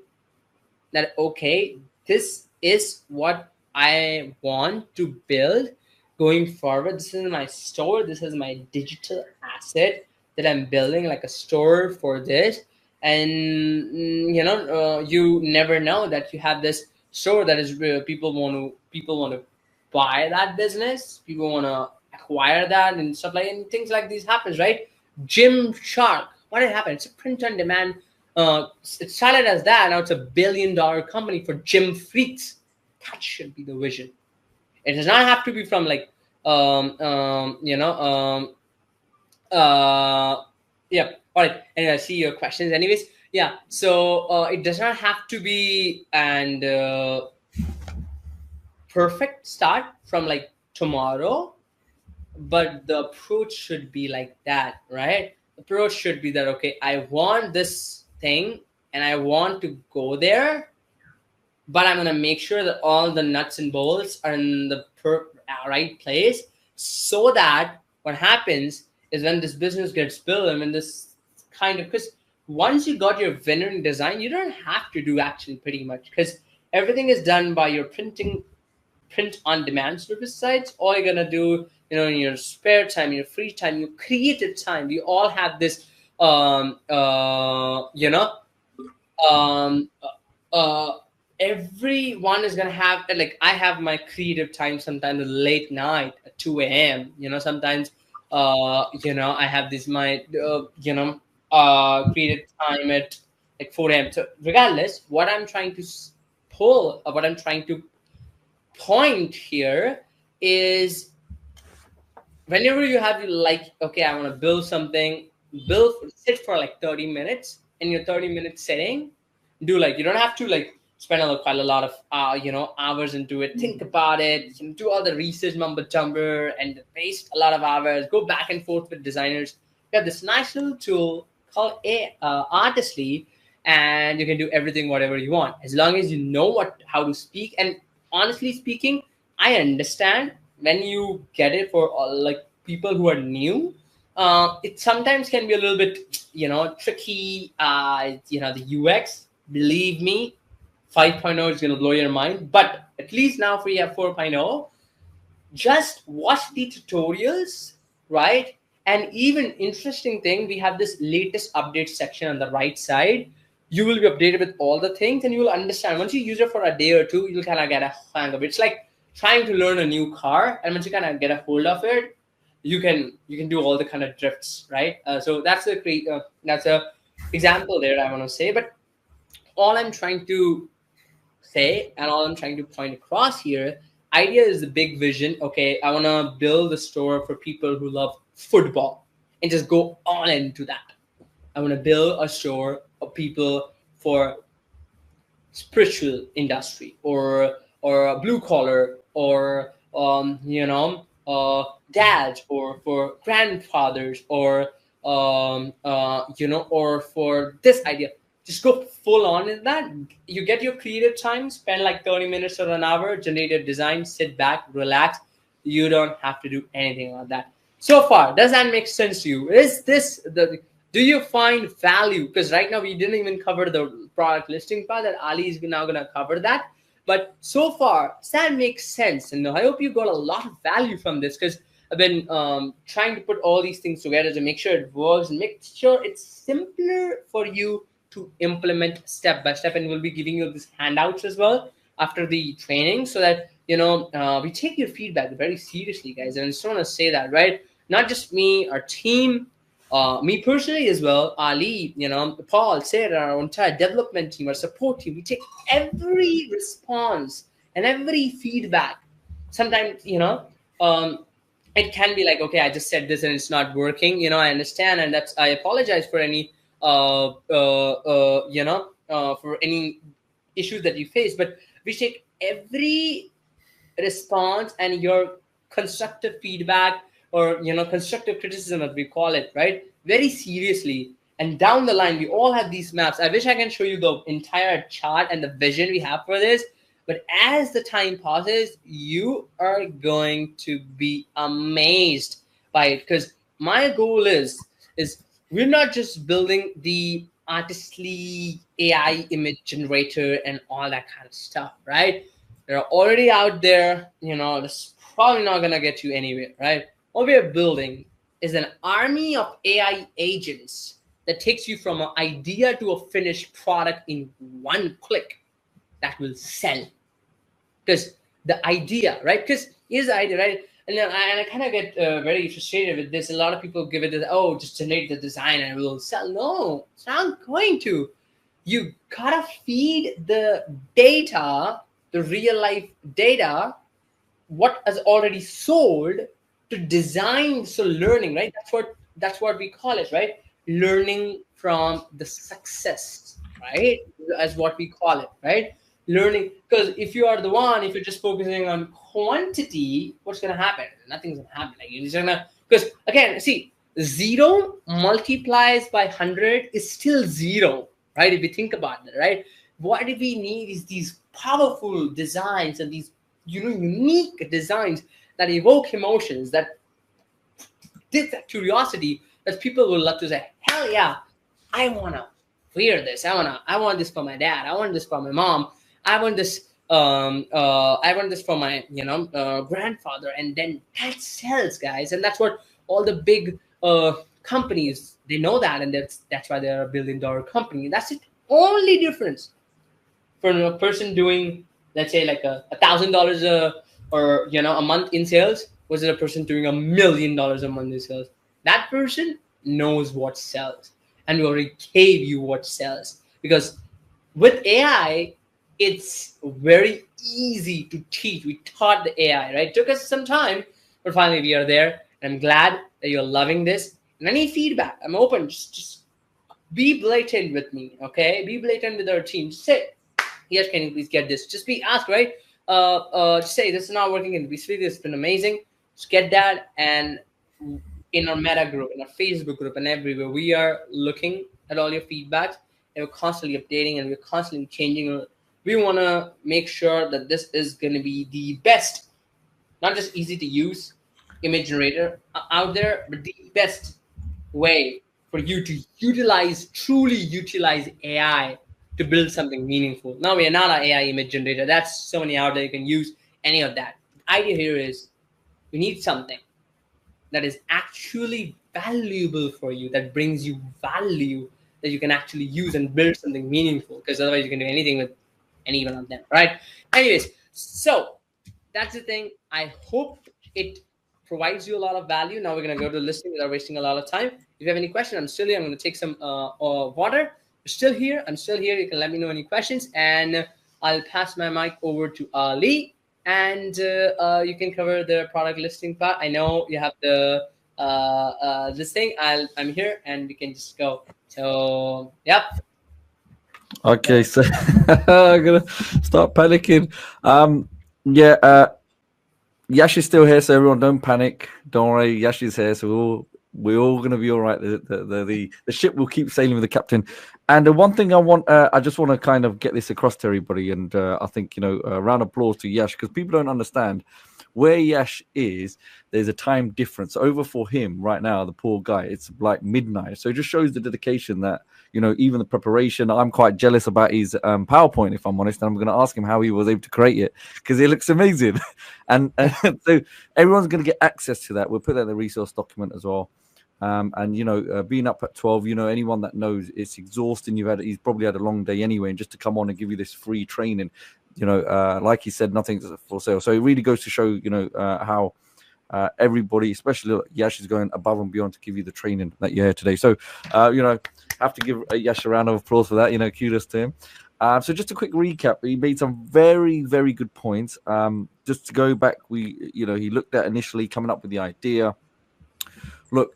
that, okay, this is what I want to build going forward. This is my store. This is my digital asset that I'm building, like a store for this. And you never know that you have this store that is people want to buy that business. People want to acquire that and stuff like, and things like these happens, right? Jim Shark, what had happened? It's a print on demand. It started as that. Now it's $1 billion company for gym freaks. That should be the vision. It does not have to be from like, um, um, you know, um, yeah. All right. And I see your questions. Anyways, yeah. So it does not have to be and perfect start from like tomorrow, but the approach should be like that, right? The approach should be that, okay, I want this thing and I want to go there, but I'm gonna make sure that all the nuts and bolts are in the right place, so that what happens is when this business gets built and when this kind of, because once you got your vendor design, you don't have to do actually pretty much, because everything is done by your print on demand service sites. All you're gonna do, in your spare time, your free time, your creative time, we all have this um uh you know um uh everyone is gonna have, like, I have my creative time sometimes late night at 2 a.m. Sometimes I have this my creative time at like 4 a.m. So regardless, what I'm trying to pull, what I'm trying to point here is, whenever you have, like, okay, I want to build something, sit for like 30 minutes in your 30-minute setting. Do, like, you don't have to like spend quite a lot of hours into it. Think about it, do all the research mumbo jumbo and waste a lot of hours, go back and forth with designers. You have this nice little tool called artistly, and you can do everything whatever you want, as long as you know how to speak. And honestly speaking, I understand when you get it for like people who are new. It sometimes can be a little bit tricky. The UX, believe me, 5.0 is going to blow your mind, but at least now we have 4.0. Just watch the tutorials, right? And even interesting thing, we have this latest update section on the right side. You will be updated with all the things, and you will understand. Once you use it for a day or two, you'll kind of get a hang of it. It's like trying to learn a new car, and once you kind of get a hold of it, you can do all the kind of drifts, right? So that's a example there I want to say. But all I'm trying to say, and all I'm trying to point across here, idea is the big vision. Okay, I want to build a store for people who love football and just go all into that. I want to build a store of people for spiritual industry, or blue collar, or dads, or for grandfathers, or or for this idea. Just go full on in that. You get your creative time, spend like 30 minutes or an hour, generate a design, sit back, relax. You don't have to do anything like that. So far, does that make sense to you? Is this the Do you find value? Because right now we didn't even cover the product listing part, that Ali is now gonna cover that. But so far, does that make sense? And I hope you got a lot of value from this, because I've been trying to put all these things together to make sure it works and make sure it's simpler for you to implement step by step. And we'll be giving you these handouts as well after the training, so that we take your feedback very seriously, guys. And I just want to say that, right? Not just me, our team, me personally as well, Ali, Paul, Sarah, our entire development team, our support team. We take every response and every feedback. Sometimes, it can be like, okay, I just said this and it's not working. I understand, and I apologize for any for any issues that you face. But we take every response and your constructive feedback, or constructive criticism, as we call it, right, very seriously. And down the line, we all have these maps. I wish I can show you the entire chart and the vision we have for this, but as the time passes, you are going to be amazed by it. Because my goal is we're not just building the artistly AI image generator and all that kind of stuff, right? They're already out there. That's probably not gonna get you anywhere, right? What we are building is an army of AI agents that takes you from an idea to a finished product in one click that will sell. Because the idea, right? Because here's the idea, right? And I kind of get very frustrated with this. A lot of people give it as, oh, just generate the design and it will sell. No, it's not going to. You gotta feed the data, the real life data, what is already sold to design. So learning, right? That's what we call it, right? Learning from the success, right? As what we call it, right? Learning, because if you're just focusing on quantity, what's gonna happen? Nothing's gonna happen. Like you're just gonna, because again, see, 0 multiplies by 100 is still 0, right? If you think about it, right? What we need is these powerful designs and these unique designs that evoke emotions, that did that curiosity, that people will love to say, hell yeah, I wanna wear this. I want this for my dad. I want this for my mom. I want this. I want this for my grandfather, and then that sells, guys. And that's what all the big companies, they know that, and that's why they're a $1 billion company. That's it. Only difference from a person doing, let's say, like $1,000 or a month in sales, was it a person doing $1 million a month in sales? That person knows what sells, and we already gave you what sells. Because with AI, it's very easy to teach. We taught the AI, right? It took us some time, but finally we are there. And I'm glad that you're loving this. And I need feedback. I'm open. Just be blatant with me, okay? Be blatant with our team. Just say, yes, can you please get this? Just be asked, right? Just say, this is not working in this video. It's been amazing. Just get that. And in our meta group, in our Facebook group, and everywhere, we are looking at all your feedbacks, and we're constantly updating, and we're constantly changing. We want to make sure that this is going to be the best, not just easy to use image generator out there, but the best way for you to truly utilize AI to build something meaningful. Now, we are not an AI image generator. That's so many out there. You can use any of that. The idea here is we need something that is actually valuable for you, that brings you value, that you can actually use and build something meaningful, because otherwise you can do anything with any one of them, right? Anyways, so that's the thing. I hope it provides you a lot of value. Now we're going to go to listening without wasting a lot of time. If you have any questions, I'm still here. I'm going to take some water. We're still here. I'm still here. You can let me know any questions, and I'll pass my mic over to Ali, and you can cover the product listing part. I know you have the this thing. I'm here, and we can just go. So, yep. Okay, so I'm gonna start panicking. Yash is still here, so everyone don't panic. Don't worry, Yash is here, so we're all gonna be all right. The ship will keep sailing with the captain. And the one thing I just want to kind of get this across to everybody, and I think a round of applause to Yash, because people don't understand where Yash is. There's a time difference over for him right now. The poor guy, it's like midnight, so it just shows the dedication that even the preparation. I'm quite jealous about his PowerPoint, if I'm honest. And I'm going to ask him how he was able to create it, because it looks amazing. and so everyone's going to get access to that. We'll put that in the resource document as well. Being up at 12, anyone that knows it's exhausting. He's probably had a long day anyway, and just to come on and give you this free training, like he said, nothing's for sale. So it really goes to show, how everybody, especially Yash, is going above and beyond to give you the training that you're here today. So, have to give Yash a round of applause for that. Kudos to him. So just a quick recap. He made some very, very good points. Just to go back, he looked at initially coming up with the idea. Look,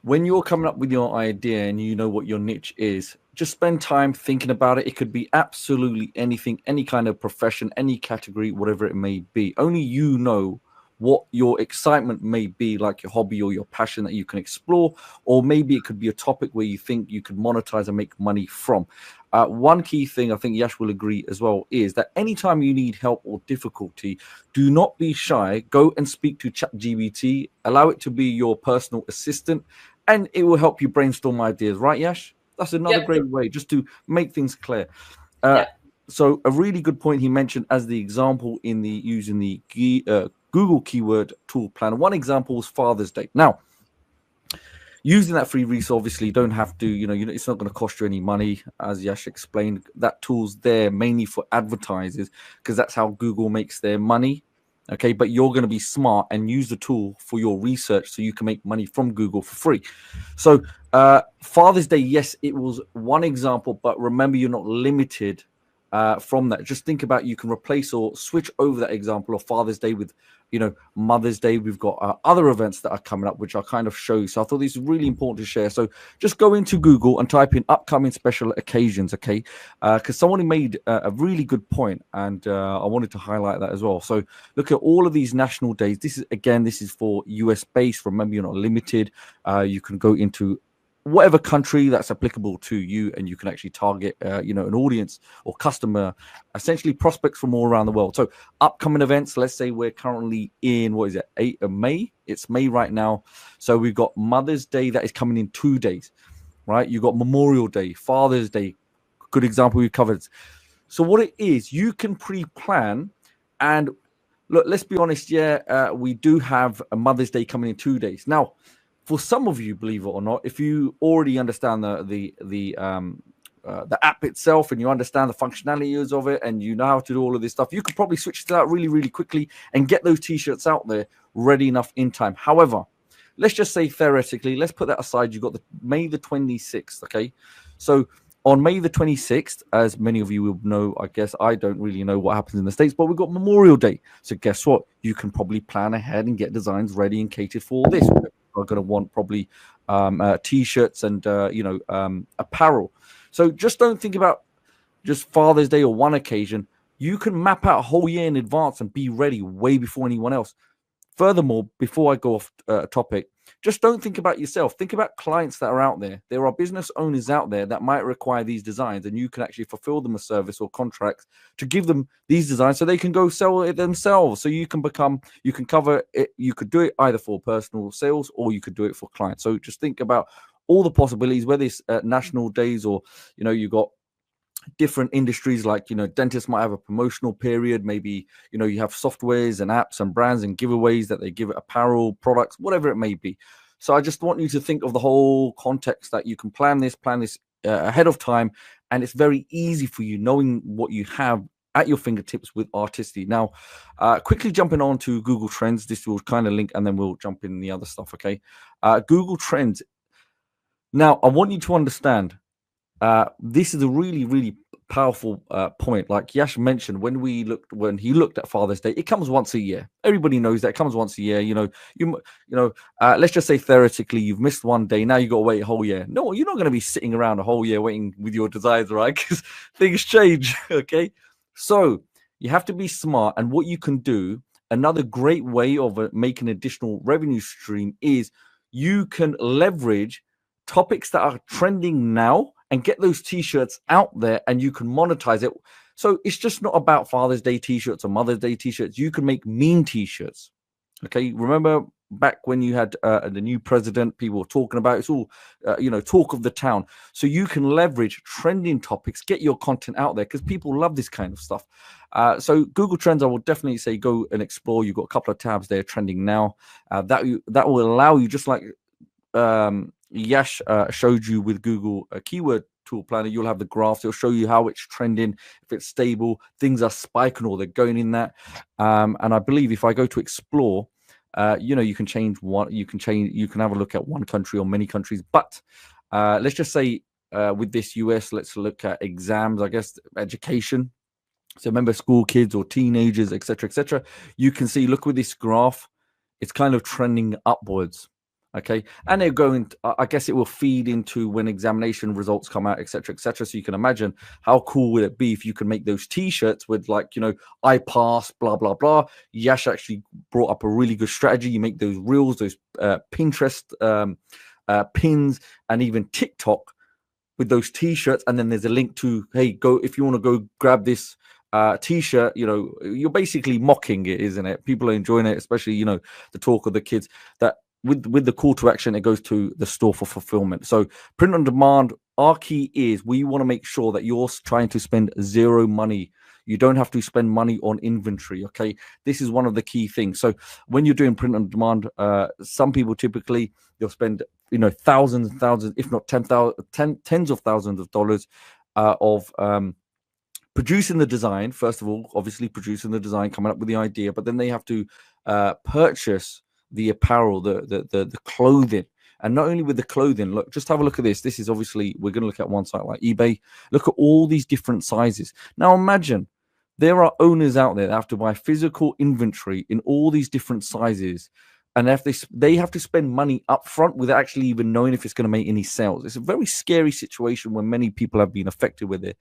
when you're coming up with your idea and you know what your niche is, just spend time thinking about it. It could be absolutely anything, any kind of profession, any category, whatever it may be. Only you know what your excitement may be, like your hobby or your passion that you can explore, or maybe it could be a topic where you think you could monetize and make money from. One key thing, I think Yash will agree as well, is that anytime you need help or difficulty, do not be shy. Go and speak to ChatGPT. Allow it to be your personal assistant, and it will help you brainstorm ideas. Right, Yash? That's another Yep. great way just to make things clear. Uh, Yeah. so a really good point he mentioned as the example in the using the Google keyword tool planner. One example was Father's Day. Now, using that free resource, obviously, you don't have to, it's not going to cost you any money. As Yash explained, that tool's there mainly for advertisers because that's how Google makes their money. Okay, but you're going to be smart and use the tool for your research so you can make money from Google for free. So, Father's Day, yes, it was one example, but remember, you're not limited from that. Just think about you can replace or switch over that example of Father's Day with, Mother's Day. We've got other events that are coming up, which I'll kind of show you. So I thought this is really important to share. So just go into Google and type in upcoming special occasions, okay? Because someone made a really good point, and I wanted to highlight that as well. So look at all of these national days. This is for US based. Remember, you're not limited. You can go into whatever country that's applicable to you, and you can actually target an audience or customer, essentially prospects from all around the world. So upcoming events, let's say we're currently in May. It's May right now. So we've got Mother's Day that is coming in 2 days, right? You've got Memorial Day, Father's Day, good example we covered. So what it is, you can pre-plan. And look, let's be honest, we do have a Mother's Day coming in 2 days now. For some of you, believe it or not, if you already understand the app itself and you understand the functionalities of it and you know how to do all of this stuff, you could probably switch to that really, really quickly and get those t-shirts out there ready enough in time. However, let's just say theoretically, let's put that aside. You've got the May the 26th, okay? So on May the 26th, as many of you will know, I guess I don't really know what happens in the States, but we've got Memorial Day. So guess what? You can probably plan ahead and get designs ready and catered for this. Are going to want probably t-shirts and apparel. So just don't think about just Father's Day or one occasion. You can map out a whole year in advance and be ready way before anyone else. Furthermore, before I go off topic, just don't think about yourself. Think about clients that are out there. There are business owners out there that might require these designs, and you can actually fulfill them a service or contracts to give them these designs so they can go sell it themselves. So you can cover it. You could do it either for personal sales or you could do it for clients. So just think about all the possibilities, whether it's national days or, you got different industries like dentists might have a promotional period. Maybe you have softwares and apps and brands and giveaways that they give it, apparel products, whatever it may be. So I just want you to think of the whole context that you can plan this ahead of time, and it's very easy for you knowing what you have at your fingertips with Artistly. Now quickly jumping on to Google Trends, this will kind of link and then we'll jump in the other stuff. Okay, Google Trends. Now I want you to understand this is a really, really powerful point. Like Yash mentioned, when he looked at Father's Day, it comes once a year. Everybody knows that it comes once a year. Let's just say theoretically you've missed one day. Now you got to wait a whole year. No, you're not going to be sitting around a whole year waiting with your designs, right? Because things change. Okay, so you have to be smart. And what you can do, another great way of making additional revenue stream is you can leverage topics that are trending now and get those t-shirts out there, and you can monetize it. So it's just not about Father's Day t-shirts or Mother's Day t-shirts. You can make meme t-shirts. Okay, remember back when you had the new president, people were talking about it's all talk of the town. So you can leverage trending topics, get your content out there, because people love this kind of stuff. So Google Trends, I will definitely say go and explore. You've got a couple of tabs there trending now. That will allow you, just like Yash showed you with Google keyword tool planner, you'll have the graphs. It'll show you how it's trending, if it's stable, things are spiking or they're going in that. And I believe if I go to explore, you can change one. You can have a look at one country or many countries. But let's just say with this US, let's look at exams. I guess education. So remember, school kids or teenagers, etc., etc. You can see. Look with this graph, it's kind of trending upwards. Okay, and they're going. I guess it will feed into when examination results come out, etc., etc. So you can imagine how cool would it be if you can make those T-shirts with I pass, blah blah blah. Yash actually brought up a really good strategy. You make those reels, those Pinterest pins, and even TikTok with those T-shirts, and then there's a link to go if you want to go grab this T-shirt. You're basically mocking it, isn't it? People are enjoying it, especially the talk of the kids that. With the call to action, it goes to the store for fulfillment. So print on demand, our key is we want to make sure that you're trying to spend zero money. You don't have to spend money on inventory. Okay, this is one of the key things. So when you're doing print on demand, some people typically they'll spend thousands and thousands, if not tens of thousands of dollars of producing the design. First of all, obviously producing the design, coming up with the idea, but then they have to purchase the apparel, the clothing. And not only with the clothing, look, just have a look at this. This is obviously, we're going to look at one site like eBay. Look at all these different sizes. Now imagine there are owners out there that have to buy physical inventory in all these different sizes. And if they have to spend money up front without actually even knowing if it's going to make any sales. It's a very scary situation when many people have been affected with it.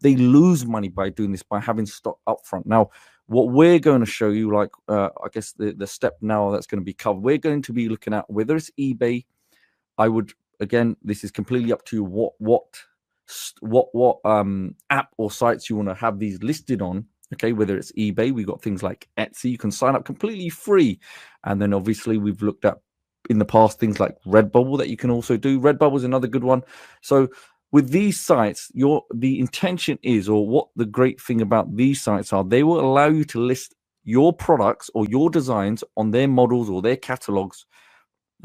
They lose money by doing this, by having stock up front. Now, what we're going to show you, like, I guess the step now that's going to be covered, we're going to be looking at whether it's eBay. I would, again, this is completely up to you what app or sites you want to have these listed on. Okay, whether it's eBay, we've got things like Etsy. You can sign up completely free. And then obviously we've looked at in the past things like Redbubble that you can also do. Redbubble is another good one. So with these sites, the intention is, or what the great thing about these sites are, they will allow you to list your products or your designs on their models or their catalogs.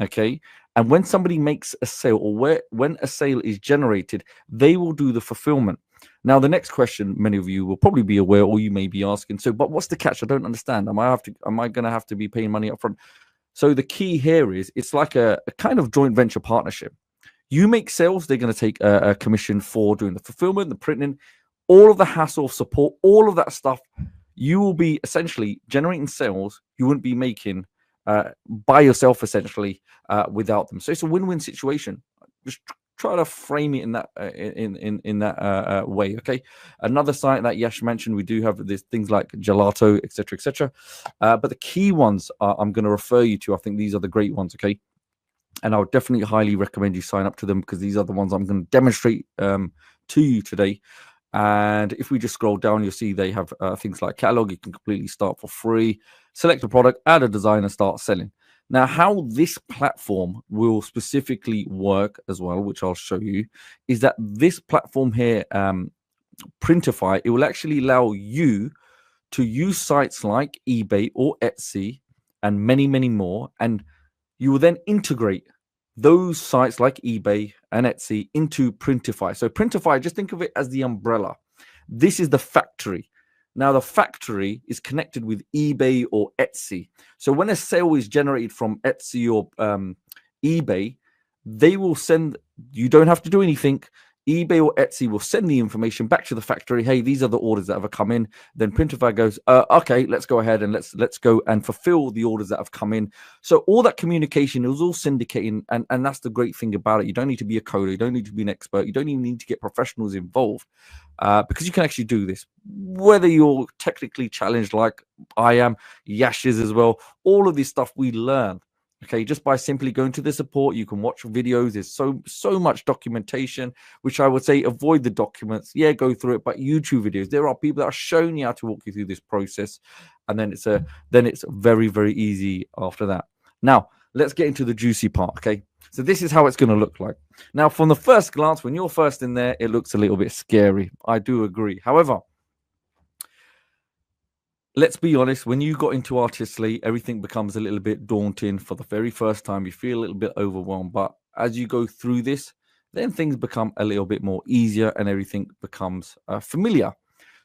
Okay. And when somebody makes a sale, or when a sale is generated, they will do the fulfillment. Now, the next question many of you will probably be aware, or you may be asking, so, but what's the catch? I don't understand. Am I going to have to be paying money up front? So the key here is it's like a kind of joint venture partnership. You make sales, they're going to take a commission for doing the fulfillment, the printing, all of the hassle, support, all of that stuff. You will be essentially generating sales you wouldn't be making by yourself, essentially, without them. So it's a win-win situation. Just try to frame it in that in that way. Okay. Another site that Yash mentioned, we do have these things like Gelato, etc., etc. But the key ones I'm going to refer you to. I think these are the great ones. Okay. And I would definitely highly recommend you sign up to them, because these are the ones I'm going to demonstrate to you today. And if we just scroll down, you'll see they have things like catalog. You can completely start for free, select a product, add a design, and start selling. Now, how this platform will specifically work as well, which I'll show you, is that this platform here, Printify, it will actually allow you to use sites like eBay or Etsy and many, many more. And you will then integrate those sites like eBay and Etsy into Printify. So Printify, just think of it as the umbrella. This is the factory. Now, the factory is connected with eBay or Etsy. So when a sale is generated from Etsy or eBay, they will send, you don't have to do anything. eBay or Etsy will send the information back to the factory. Hey, these are the orders that have come in. Then Printify goes, okay, let's go ahead and let's go and fulfill the orders that have come in. So all that communication is all syndicating, and that's the great thing about it. You don't need to be a coder. You don't need to be an expert. You don't even need to get professionals involved, because you can actually do this. Whether you're technically challenged like I am, Yash is as well, all of this stuff we learn. Okay, just by simply going to the support, you can watch videos. There's so much documentation, which I would say avoid the documents. Yeah, go through it, but YouTube videos. There are people that are showing you how to walk you through this process, and then it's very, very easy after that. Now, let's get into the juicy part. Okay, so this is how it's going to look like. Now, from the first glance, when you're first in there, it looks a little bit scary. I do agree. However, let's be honest, when you got into Artistly, everything becomes a little bit daunting for the very first time. You feel a little bit overwhelmed. But as you go through this, then things become a little bit more easier and everything becomes familiar.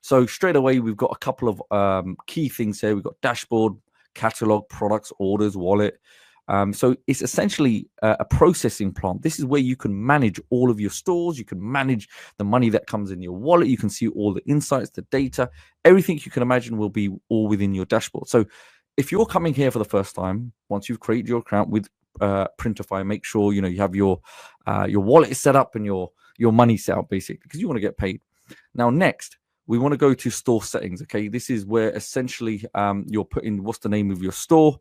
So straight away, we've got a couple of key things here. We've got dashboard, catalog, products, orders, wallet. So it's essentially a processing plant. This is where you can manage all of your stores. You can manage the money that comes in your wallet. You can see all the insights, the data, everything you can imagine will be all within your dashboard. So if you're coming here for the first time, once you've created your account with Printify, make sure you have your wallet set up and your money set up, basically, because you want to get paid. Now, next, we want to go to store settings. Okay, this is where essentially you're putting what's the name of your store.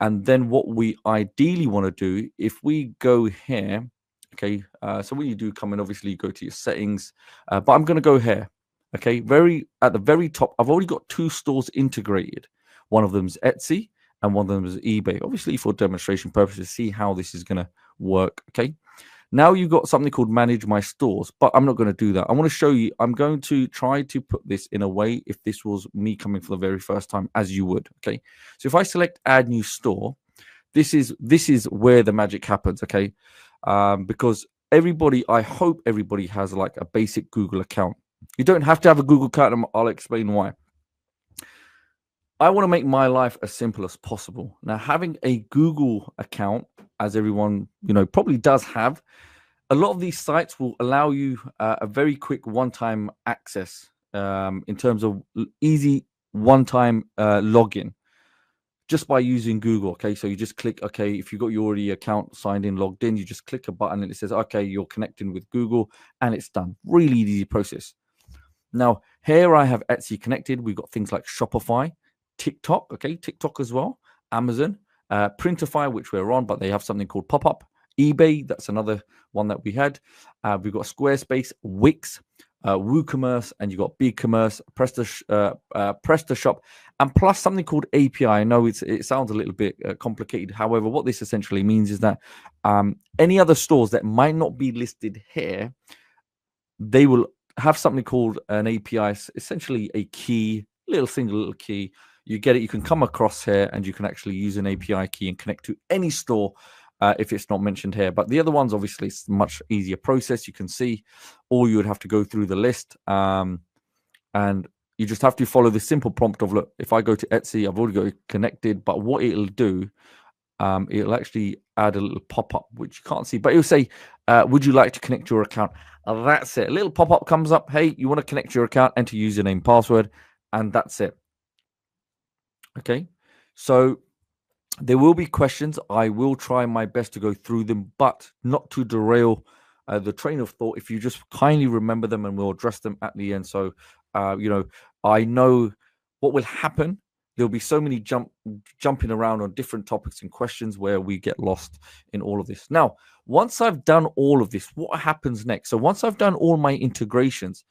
And then what we ideally want to do, if we go here, okay, so when you do come in, obviously you go to your settings, but I'm going to go here, okay, at the very top. I've already got two stores integrated. One of them is Etsy and one of them is eBay, obviously for demonstration purposes, see how this is going to work, okay. Now you've got something called manage my stores, but I'm not going to do that. I want to show you, I'm going to try to put this in a way if this was me coming for the very first time, as you would. Okay. So if I select add new store, this is where the magic happens. Okay. Because I hope everybody has like a basic Google account. You don't have to have a Google account, and I'll explain why. I want to make my life as simple as possible. Now, having a Google account, as everyone, probably does have, a lot of these sites will allow you a very quick one-time access in terms of easy one-time login just by using Google. Okay, so you just click, okay, if you've got your already account signed in, logged in, you just click a button and it says, okay, you're connecting with Google, and it's done. Really easy process. Now, here I have Etsy connected. We've got things like Shopify, TikTok, okay, TikTok as well, Amazon, Printify, which we're on, but they have something called Pop-Up, eBay, that's another one that we had. We've got Squarespace, Wix, WooCommerce, and you've got BigCommerce, PrestaShop, and plus something called API. I know it sounds a little bit complicated. However, what this essentially means is that any other stores that might not be listed here, they will have something called an API, essentially a key, single little key. You get it, you can come across here and you can actually use an API key and connect to any store if it's not mentioned here. But the other ones, obviously, it's a much easier process. You can see, or you would have to go through the list and you just have to follow the simple prompt of, look, if I go to Etsy, I've already got connected, but what it'll do, it'll actually add a little pop-up, which you can't see, but it'll say, would you like to connect your account? That's it. A little pop-up comes up. Hey, you want to connect your account, enter username, password, and that's it. Okay, so there will be questions. I will try my best to go through them, but not to derail the train of thought. If you just kindly remember them, and we'll address them at the end. So, I know what will happen. There'll be so many jumping around on different topics and questions where we get lost in all of this. Now, once I've done all of this, what happens next? So once I've done all my integrations,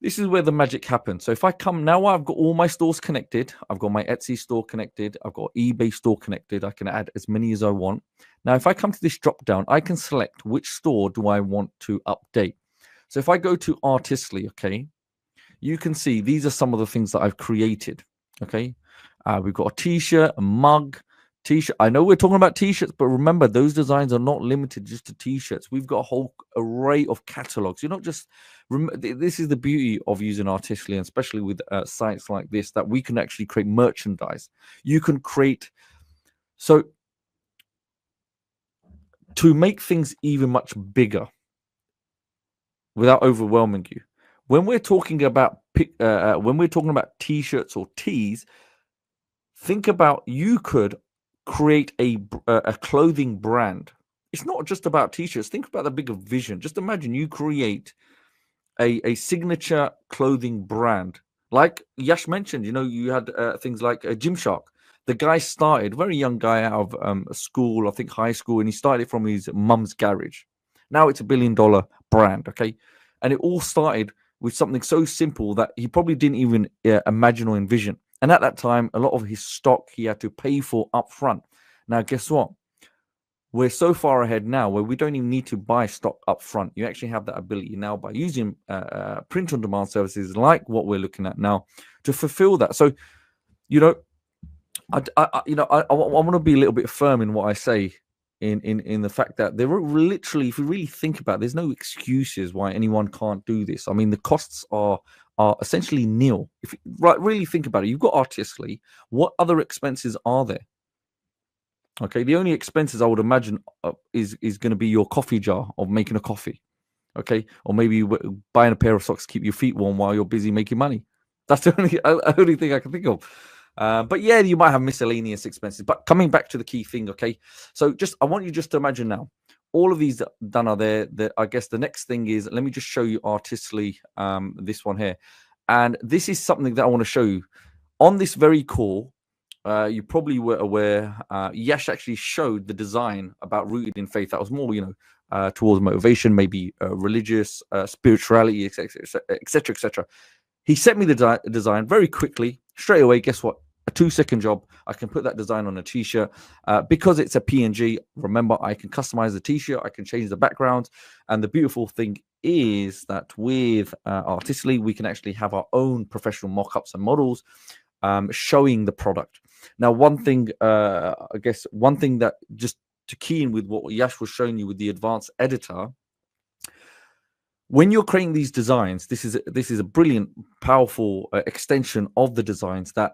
this is where the magic happens. So if I come now, I've got all my stores connected. I've got my Etsy store connected. I've got eBay store connected. I can add as many as I want. Now, if I come to this drop down, I can select which store do I want to update. So if I go to Artistly, okay, you can see these are some of the things that I've created. Okay, we've got a t-shirt, a mug, t-shirt. I know we're talking about t-shirts, but remember, those designs are not limited just to t-shirts. We've got a whole array of catalogs. You're not just, this is the beauty of using Artistly, and especially with sites like this, that we can actually create merchandise. You can create, so to make things even much bigger without overwhelming you. When we're talking about t-shirts or tees, think about, you could create a clothing brand. It's not just about t-shirts. Think about the bigger vision. Just imagine you create a signature clothing brand. Like Yash mentioned, you had things like Gymshark. The guy started, very young guy out of school, I think high school, and he started from his mum's garage. Now it's $1 billion brand, okay? And it all started with something so simple that he probably didn't even imagine or envision. And at that time, a lot of his stock he had to pay for up front. Now, guess what? We're so far ahead now where we don't even need to buy stock up front. You actually have that ability now by using print-on-demand services like what we're looking at now to fulfill that. So, I want to be a little bit firm in what I say. In the fact that there are literally, if you really think about it, there's no excuses why anyone can't do this. I mean, the costs are essentially nil. If you really think about it, you've got Artistly. What other expenses are there? Okay, the only expenses I would imagine is going to be your coffee jar of making a coffee. Okay, or maybe buying a pair of socks to keep your feet warm while you're busy making money. That's the only thing I can think of. But yeah, you might have miscellaneous expenses. But coming back to the key thing, okay? So I want you just to imagine now, all of these done are there. I guess the next thing is, let me just show you Artistly, this one here. And this is something that I want to show you. On this very call, you probably were aware, Yash actually showed the design about rooted in faith. That was more, towards motivation, maybe religious, spirituality, etc., etc., etc. He sent me the design very quickly. Straight away, guess what? a 2-second job. I can put that design on a t-shirt because it's a PNG. Remember, I can customize the t-shirt. I can change the background. And the beautiful thing is that with Artistly, we can actually have our own professional mock-ups and models showing the product. Now, one thing, I guess, one thing that just to key in with what Yash was showing you with the advanced editor, when you're creating these designs, this is a brilliant, powerful extension of the designs that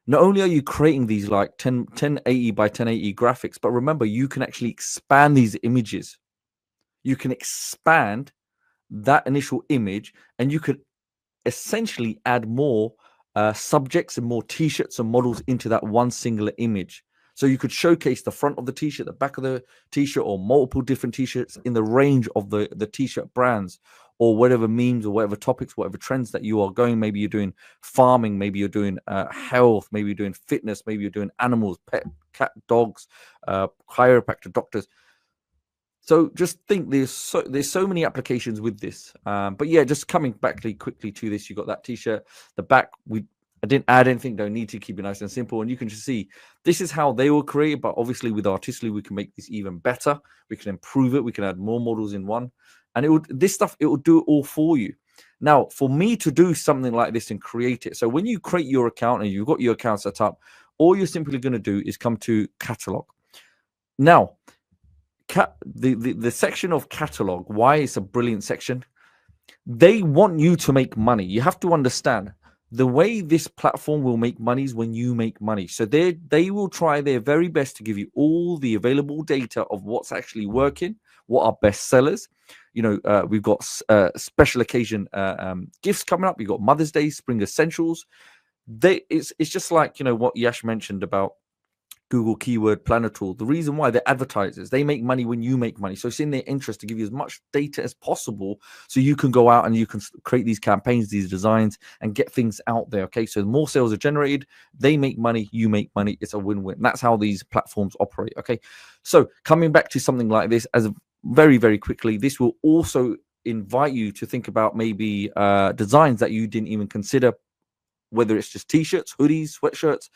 not only are you creating these like 1080 by 1080 graphics, but remember, you can actually expand these images. You can expand that initial image, and you could essentially add more subjects and more t-shirts and models into that one singular image. So you could showcase the front of the t-shirt, the back of the t-shirt, or multiple different t-shirts in the range of the t-shirt brands, or whatever memes or whatever topics, whatever trends that you are going. Maybe you're doing farming, maybe you're doing health, maybe you're doing fitness, maybe you're doing animals, pet, cat, dogs, chiropractor, doctors. So just think there's so many applications with this. But yeah, just coming back quickly to this, you got that t-shirt, the back, I didn't add anything, don't need to, keep it nice and simple. And you can just see this is how they were created, but obviously with Artistly, we can make this even better. We can improve it. We can add more models in one. And it will do it all for you. Now, for me to do something like this and create it, so when you create your account and you've got your account set up, all you're simply going to do is come to catalog. Now, the section of catalog, why it's a brilliant section, they want you to make money. You have to understand the way this platform will make money is when you make money. So they will try their very best to give you all the available data of what's actually working, what are best sellers. You know, we've got special occasion gifts coming up. We've got Mother's Day, Spring Essentials. It's just like, you know, what Yash mentioned about Google Keyword Planner tool. The reason why they're advertisers, they make money when you make money. So it's in their interest to give you as much data as possible so you can go out and you can create these campaigns, these designs, and get things out there. Okay, so the more sales are generated, they make money, you make money. It's a win-win. That's how these platforms operate. Okay, so coming back to something like this, as very, very quickly, this will also invite you to think about maybe designs that you didn't even consider, whether it's just t-shirts, hoodies, sweatshirts,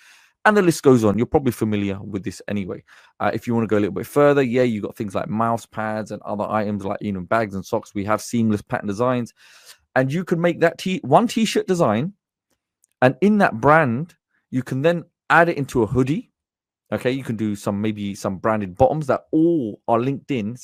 and the list goes on. You're probably familiar with this anyway. If you want to go a little bit further, yeah, you got things like mouse pads and other items like, you know, bags and socks. We have seamless pattern designs, and you can make that one t-shirt design, and in that brand, you can then add it into a hoodie. Okay, you can do maybe some branded bottoms that all are linked in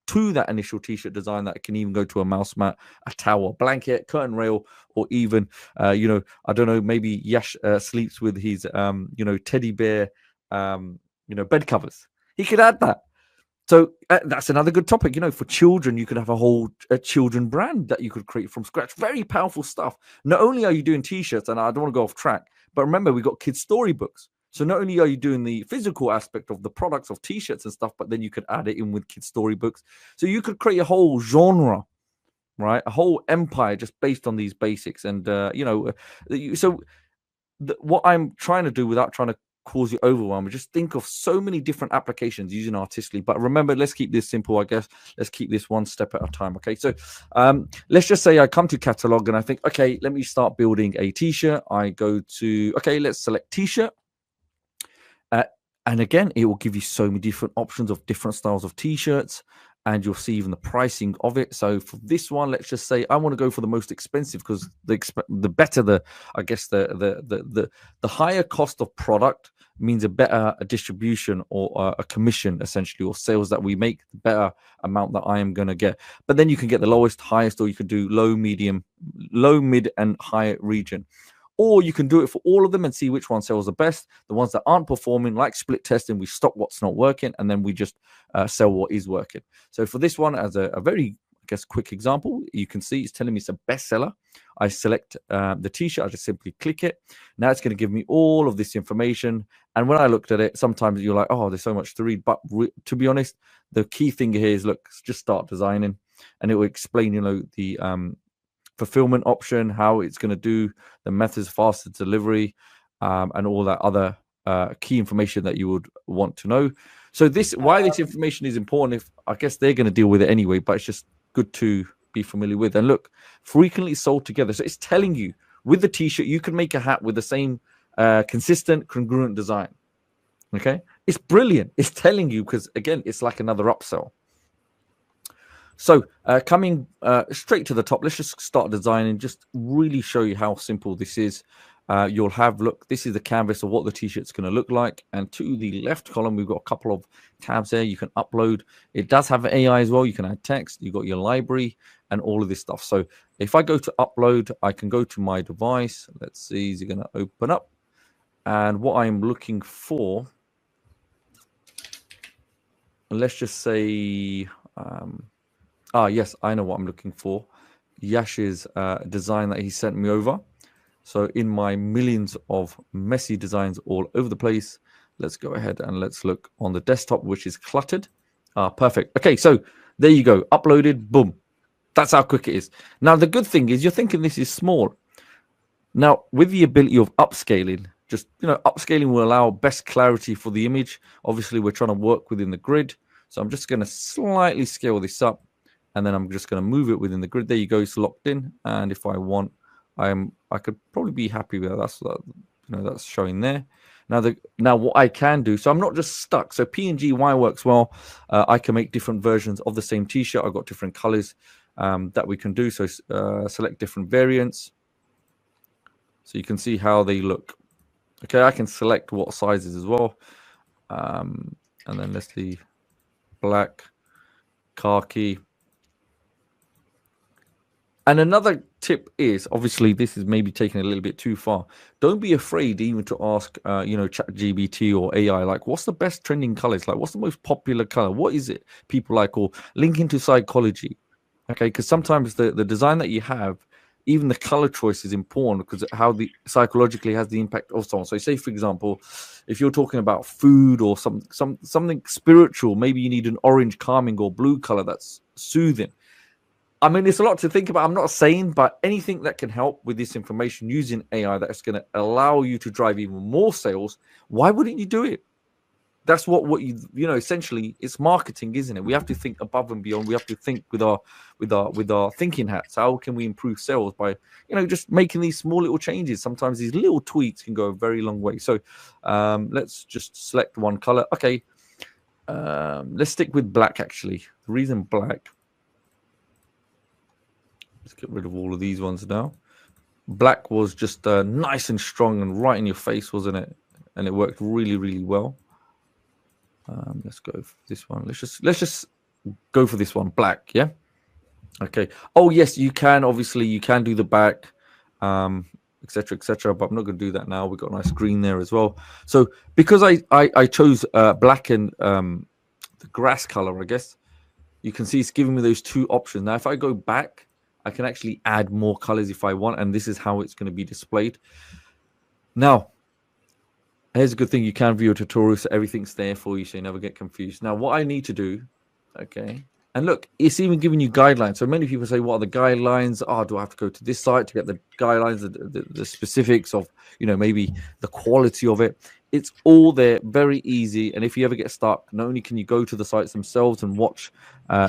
to that initial t-shirt design that can even go to a mouse mat, a towel, blanket, curtain rail, or even, you know, I don't know, maybe Yash sleeps with his, you know, teddy bear, you know, bed covers. He could add that. So that's another good topic. You know, for children, you could have a whole children brand that you could create from scratch. Very powerful stuff. Not only are you doing t-shirts, and I don't want to go off track, but remember, we got kids' storybooks. So not only are you doing the physical aspect of the products of t-shirts and stuff, but then you could add it in with kids' storybooks. So you could create a whole genre, right? A whole empire just based on these basics. And, you know, so what I'm trying to do without trying to cause you overwhelm, just think of so many different applications using Artistly. But remember, let's keep this simple, I guess. Let's keep this one step at a time. Okay, so let's just say I come to catalog and I think, okay, let me start building a t-shirt. I go to, okay, let's select t-shirt. And again, it will give you so many different options of different styles of t-shirts, and you'll see even the pricing of it. So for this one, let's just say I want to go for the most expensive, because the better the, I guess the higher cost of product means a better distribution or a commission essentially, or sales that we make, the better amount that I am going to get. But then you can get the lowest, highest, or you could do low, medium, low, mid, and high region. Or you can do it for all of them and see which one sells the best. The ones that aren't performing, like split testing, we stop what's not working, and then we just sell what is working. So for this one, as a very, I guess, quick example, you can see it's telling me it's a bestseller. I select the t-shirt. I just simply click it. Now it's going to give me all of this information. And when I looked at it, sometimes you're like, oh, there's so much to read. But to be honest, the key thing here is, look, just start designing, and it will explain, you know, the fulfillment option, how it's going to do, the methods, faster delivery, and all that other key information that you would want to know. So why this information is important, if I guess they're going to deal with it anyway, but it's just good to be familiar with. And look, frequently sold together. So it's telling you with the t-shirt, you can make a hat with the same consistent, congruent design. Okay, it's brilliant. It's telling you, because again, it's like another upsell. So coming straight to the top, let's just start designing, just really show you how simple this is. You'll have, look, this is the canvas of what the t-shirt's going to look like. And to the left column, we've got a couple of tabs there. You can upload. It does have AI as well. You can add text. You've got your library and all of this stuff. So if I go to upload, I can go to my device. Let's see, is it going to open up? And what I'm looking for, let's just say, yes, I know what I'm looking for. Yash's design that he sent me over. So in my millions of messy designs all over the place, let's go ahead and let's look on the desktop, which is cluttered. Perfect. Okay, so there you go. Uploaded, boom. That's how quick it is. Now, the good thing is you're thinking this is small. Now, with the ability of upscaling, just, upscaling will allow best clarity for the image. Obviously, we're trying to work within the grid. So I'm just going to slightly scale this up. And then I'm just going to move it within the grid. There you go. It's locked in. And if I want, I could probably be happy with that. That's showing there. Now what I can do, so I'm not just stuck. So PNG works well. I can make different versions of the same t-shirt. I've got different colors that we can do. So select different variants. So you can see how they look. Okay, I can select what sizes as well. And then let's see, black, khaki. And another tip is, obviously, this is maybe taking a little bit too far. Don't be afraid even to ask, ChatGPT or AI, like, what's the best trending colors? Like, what's the most popular color? What is it people like? Or link into psychology, okay? Because sometimes the design that you have, even the color choice is important because how the psychologically has the impact of someone. So say, for example, if you're talking about food or something spiritual, maybe you need an orange calming or blue color that's soothing. I mean, it's a lot to think about. I'm not saying, but anything that can help with this information using AI that's going to allow you to drive even more sales, why wouldn't you do it? That's what essentially it's marketing, isn't it? We have to think above and beyond. We have to think with our thinking hats. How can we improve sales by, just making these small little changes? Sometimes these little tweaks can go a very long way. So let's just select one color. Okay. Let's stick with black, actually. The reason black, let's get rid of all of these ones now. Black was just nice and strong and right in your face, wasn't it? And it worked really, really well. Let's go for this one. Let's just go for this one, black. Yeah. Okay. Oh yes, you can. Obviously, you can do the back, etc., etc. But I'm not going to do that now. We've got a nice green there as well. So because I chose black and the grass color, I guess you can see it's giving me those two options. Now, if I go back, I can actually add more colors if I want, and this is how it's going to be displayed. Now, here's a good thing. You can view a tutorial, so everything's there for you, so you never get confused. Now, what I need to do, okay, and look, it's even giving you guidelines. So many people say, what are the guidelines? Do I have to go to this site to get the guidelines, the specifics of, maybe the quality of it? It's all there, very easy. And if you ever get stuck, not only can you go to the sites themselves and watch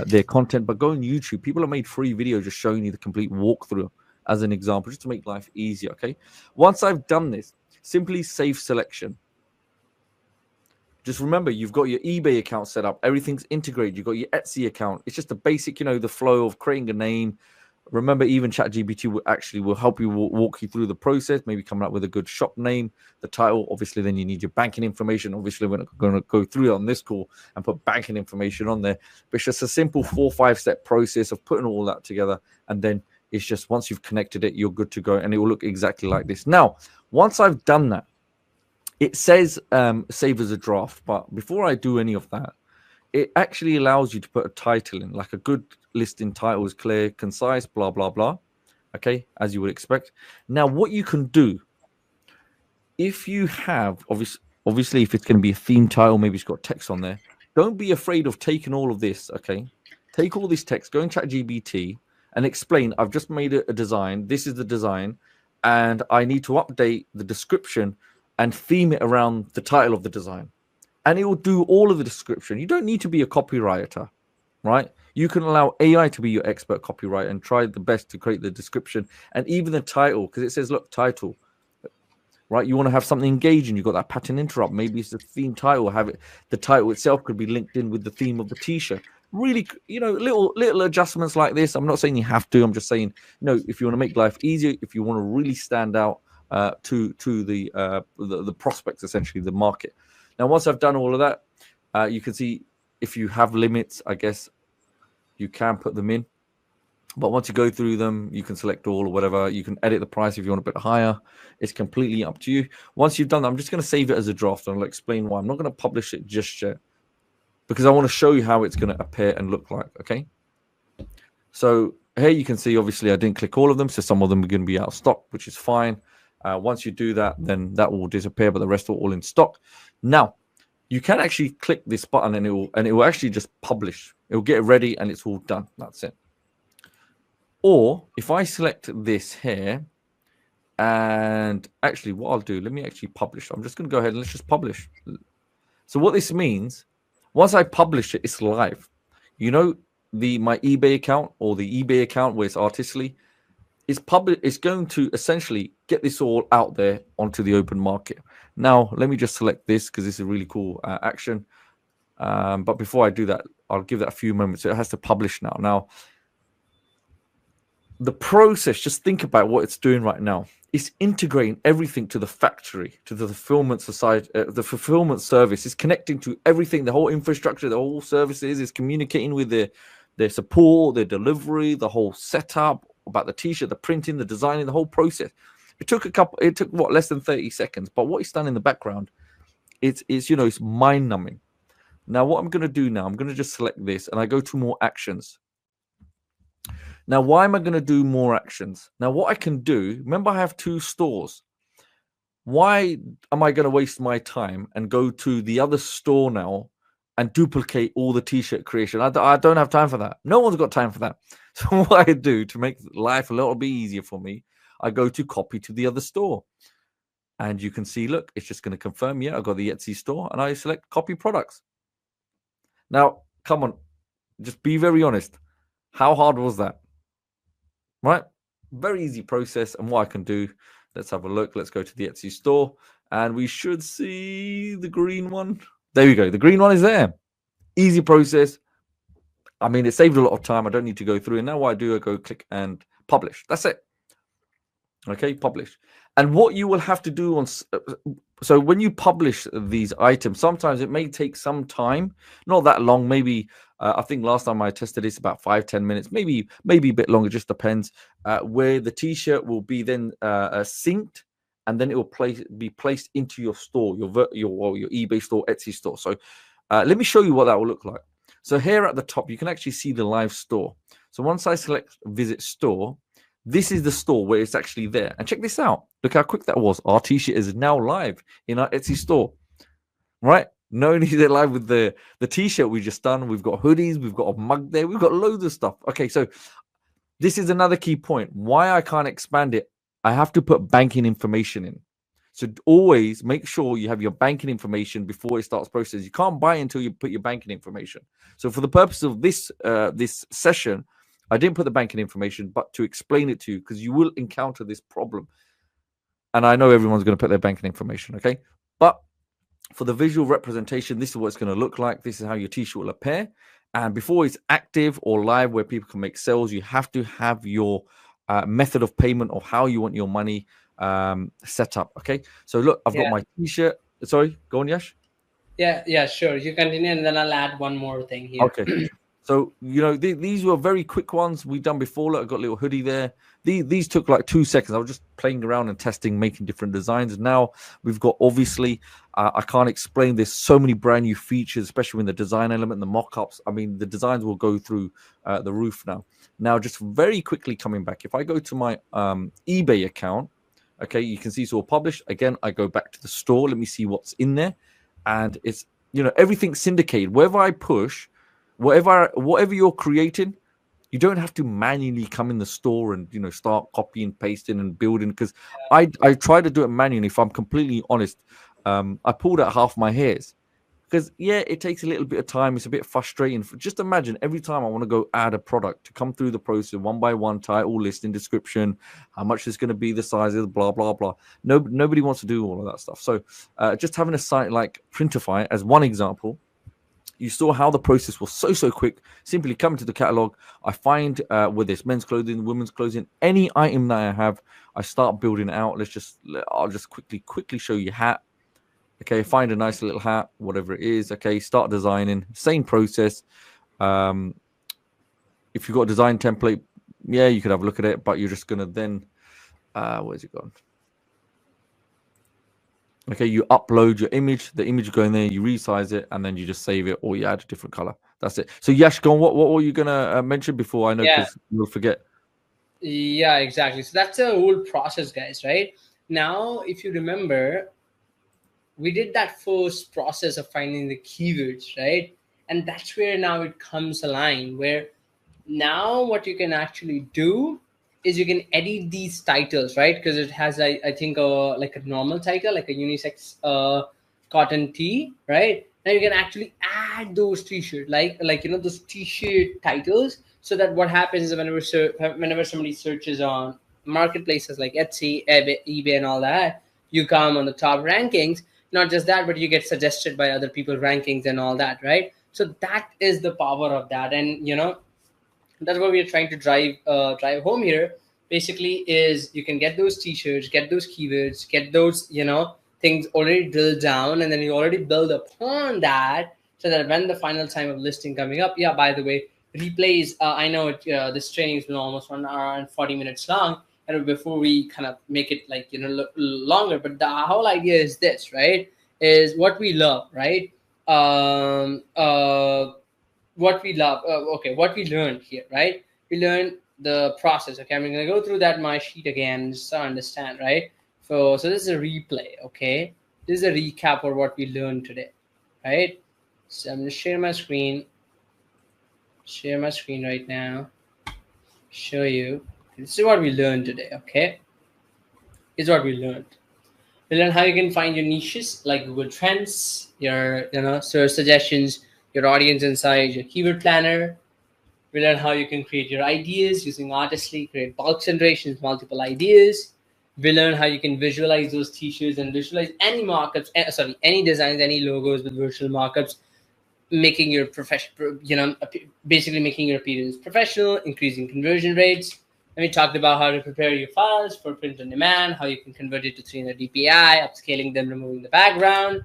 their content, but go on YouTube. People have made free videos just showing you the complete walkthrough as an example, just to make life easier, okay? Once I've done this, simply save selection. Just remember, you've got your eBay account set up. Everything's integrated. You've got your Etsy account. It's just a basic, the flow of creating a name. Remember, even ChatGPT will help you walk you through the process, maybe coming up with a good shop name, the title. Obviously, then you need your banking information. Obviously, we're not going to go through it on this call and put banking information on there. But it's just a simple 4 or 5 step process of putting all that together. And then it's just once you've connected it, you're good to go. And it will look exactly like this. Now, once I've done that, it says save as a draft. But before I do any of that, it actually allows you to put a title in, like a good listing title is clear, concise, blah, blah, blah. Okay, as you would expect. Now, what you can do, if you have, obviously, if it's going to be a theme title, maybe it's got text on there, don't be afraid of taking all of this, okay? Take all this text, go in ChatGPT and explain, I've just made a design, this is the design, and I need to update the description and theme it around the title of the design. And it will do all of the description. You don't need to be a copywriter, right? You can allow AI to be your expert copywriter and try the best to create the description and even the title, because it says, look, title. right? You want to have something engaging. You've got that pattern interrupt. Maybe it's the theme title. Have it. The title itself could be linked in with the theme of the t-shirt. Really, little adjustments like this. I'm not saying you have to. I'm just saying, if you want to make life easier, if you want to really stand out to the prospects, essentially the market. Now, once I've done all of that, you can see if you have limits, I guess you can put them in. But once you go through them, you can select all or whatever. You can edit the price if you want a bit higher. It's completely up to you. Once you've done that, I'm just going to save it as a draft, and I'll explain why. I'm not going to publish it just yet because I want to show you how it's going to appear and look like, okay? So here you can see, obviously, I didn't click all of them, so some of them are going to be out of stock, which is fine. Once you do that, then that will disappear, but the rest are all in stock. Now, you can actually click this button, and it will actually just publish. It will get it ready, and it's all done. That's it. Or if I select this here, and actually what I'll do, let me actually publish. I'm just going to go ahead and let's just publish. So what this means, once I publish it, it's live. My eBay account or the eBay account where it's artistly, it's going to essentially get this all out there onto the open market. Now, let me just select this because this is a really cool action. But before I do that, I'll give that a few moments. So it has to publish now. Now, the process, just think about what it's doing right now. It's integrating everything to the factory, to the fulfillment society, the fulfillment service. It's connecting to everything, the whole infrastructure, the whole services. It's communicating with their support, their delivery, the whole setup about the t-shirt, the printing, the designing, the whole process. It took less than 30 seconds. But what it's done in the background, it's mind-numbing. Now, what I'm going to do now, I'm going to just select this, and I go to more actions. Now, why am I going to do more actions? Now, what I can do, remember I have 2 stores. Why am I going to waste my time and go to the other store now and duplicate all the t-shirt creation? I don't have time for that. No one's got time for that. So what I do to make life a little bit easier for me, I go to copy to the other store. And you can see, look, it's just going to confirm, yeah, I got the Etsy store, and I select copy products. Now, come on, just be very honest. How hard was that? Right? Very easy process. And what I can do, let's have a look. Let's go to the Etsy store, and we should see the green one. There we go. The green one is there. Easy process. I mean, it saved a lot of time. I don't need to go through. And now what I do, I go click and publish. That's it. Okay, publish. And what you will have to do so when you publish these items, sometimes it may take some time, not that long, maybe I think last time I tested this about 5-10 minutes, maybe a bit longer, just depends, where the t-shirt will be then synced, and then it will be placed into your store, your eBay store, Etsy store. So let me show you what that will look like. So here at the top, you can actually see the live store. So once I select visit store, this is the store where it's actually there. And check this out. Look how quick that was. Our t-shirt is now live in our Etsy store, right? Not only is it live with the t-shirt we just done, we've got hoodies, we've got a mug there, we've got loads of stuff. Okay, so this is another key point. Why I can't expand it, I have to put banking information in. So always make sure you have your banking information before it starts processing. You can't buy until you put your banking information. So for the purpose of this session, I didn't put the banking information, but to explain it to you, because you will encounter this problem. And I know everyone's going to put their banking information, okay? But for the visual representation, this is what it's going to look like. This is how your t-shirt will appear. And before it's active or live where people can make sales, you have to have your method of payment or how you want your money set up, okay? So look, I've got my t-shirt. Sorry, go on, Yash. Yeah, sure. You continue, and then I'll add one more thing here. Okay. So, these were very quick ones we've done before. Look, I've got a little hoodie there. These took like 2 seconds. I was just playing around and testing, making different designs. Now we've got, obviously, I can't explain. There's so many brand new features, especially in the design element, the mock-ups. I mean, the designs will go through the roof now. Now, just very quickly coming back, if I go to my eBay account, okay, you can see it's all published. Again, I go back to the store. Let me see what's in there. And it's, everything's syndicated. Wherever I push, whatever you're creating, you don't have to manually come in the store and start copying, pasting, and building. Because I try to do it manually. If I'm completely honest, I pulled out half my hairs. Because yeah, it takes a little bit of time. It's a bit frustrating. Just imagine every time I want to go add a product to come through the process one by one, title, listing, description, how much it's going to be, the size of blah blah blah. Nobody wants to do all of that stuff. So just having a site like Printify as one example, you saw how the process was so quick. Simply come into the catalog. I find whether it's men's clothing, women's clothing, any item that I have, I start building it out. I'll just quickly show you hat. Okay, find a nice little hat, whatever it is. Okay, start designing. Same process. If you've got a design template, yeah, you could have a look at it, but you're just gonna then where's it gone? Okay, you upload your image, the image go in there, you resize it, and then you just save it, or you add a different color. That's it. So Yash, go on. What were you gonna mention before? I know Yeah. because you'll forget. Yeah, exactly. So that's the whole process, guys, right? Now, if you remember, we did that first process of finding the keywords, right? And that's where now it comes aligned, where now what you can actually do is you can edit these titles, right? Because it has, I think, like a normal title, like a unisex cotton tee, right? Now you can actually add those t-shirt, like those t-shirt titles, so that what happens is whenever somebody searches on marketplaces like Etsy, eBay, and all that, you come on the top rankings. Not just that, but you get suggested by other people rankings and all that, right? So that is the power of that. And that's what we are trying to drive home here. Basically, is you can get those t-shirts, get those keywords, get those things already drilled down, and then you already build upon that, so that when the final time of listing coming up, yeah, by the way, replays, I know this training has been almost 1 hour and 40 minutes long, and before we kind of make it like longer, but the whole idea is this, right? Is what we love, right? um uh what we love okay, what we learned here, right? We learned the process. Okay, I'm gonna go through that my sheet again just to understand, right? So this is a replay. Okay, this is a recap of what we learned today, right? So I'm gonna share my screen right now, show you. This is what we learned today. Okay, this is what we learned. We learn how you can find your niches like Google Trends, your search suggestions, your audience insights, your keyword planner. We learn how you can create your ideas using Artistly, create bulk generations, multiple ideas. We learn how you can visualize those t-shirts and visualize any markups, any designs, any logos with virtual markups, making your profession, basically making your appearance professional, increasing conversion rates. And we talked about how to prepare your files for print on demand, how you can convert it to 300 dpi, upscaling them, removing the background.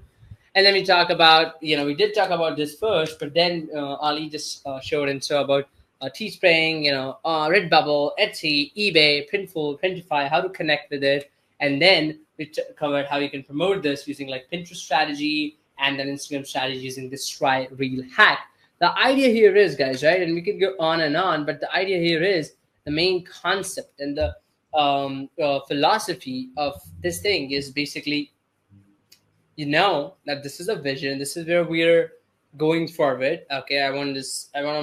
And then we talk about, we did talk about this first, but then Ali just showed and saw about Teespring, Redbubble, Etsy, eBay, Printful, Printify, how to connect with it. And then we covered how you can promote this using like Pinterest strategy and then Instagram strategy using this try reel hack. The idea here is, guys, right? And we could go on and on, but the idea here is the main concept and the philosophy of this thing is basically, that this is a vision, this is where we're going forward. Okay, I want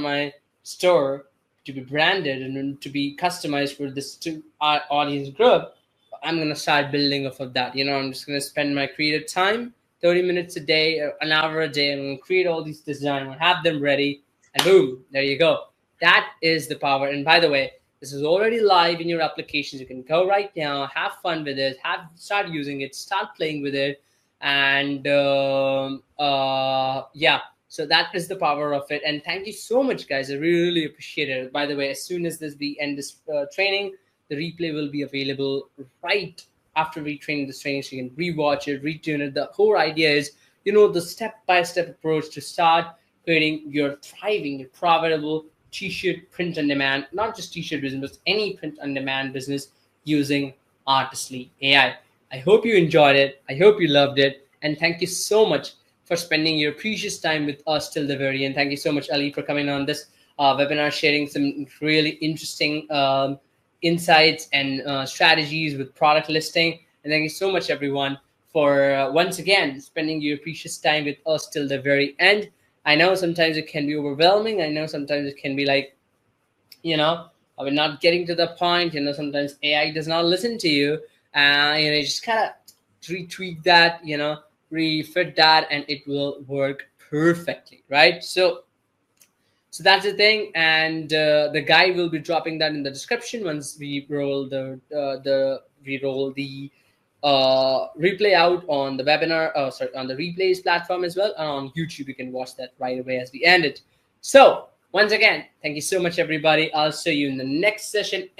my store to be branded and to be customized for this audience group. I'm going to start building off of that. I'm just going to spend my creative time, 30 minutes a day, an hour a day. I'm going to create all these designs, have them ready, and boom, there you go. That is the power. And by the way, this is already live in your applications. You can go right now, have fun with it, start using it, start playing with it. And yeah, so that is the power of it. And thank you so much, guys. I really appreciate it. By the way, as soon as we end this training, the replay will be available right after retraining this training, so you can rewatch it, retune it. The whole idea is, the step-by-step approach to start creating your thriving, your profitable t-shirt print on demand, not just t-shirt business, but any print on demand business using Artistly AI. I hope you enjoyed it. I hope you loved it. And thank you so much for spending your precious time with us till the very end. Thank you so much, Ali, for coming on this webinar, sharing some really interesting insights and strategies with product listing. And thank you so much, everyone, for once again spending your precious time with us till the very end. I know sometimes it can be overwhelming. I know sometimes it can be like, we're not getting to the point. Sometimes AI does not listen to you. You just kind of retweak that, refit that, and it will work perfectly, right? So that's the thing, and the guide will be dropping that in the description once we roll the replay out on the webinar, sorry, on the replays platform as well, and on YouTube you can watch that right away as we end it. So once again, thank you so much, everybody. I'll see you in the next session.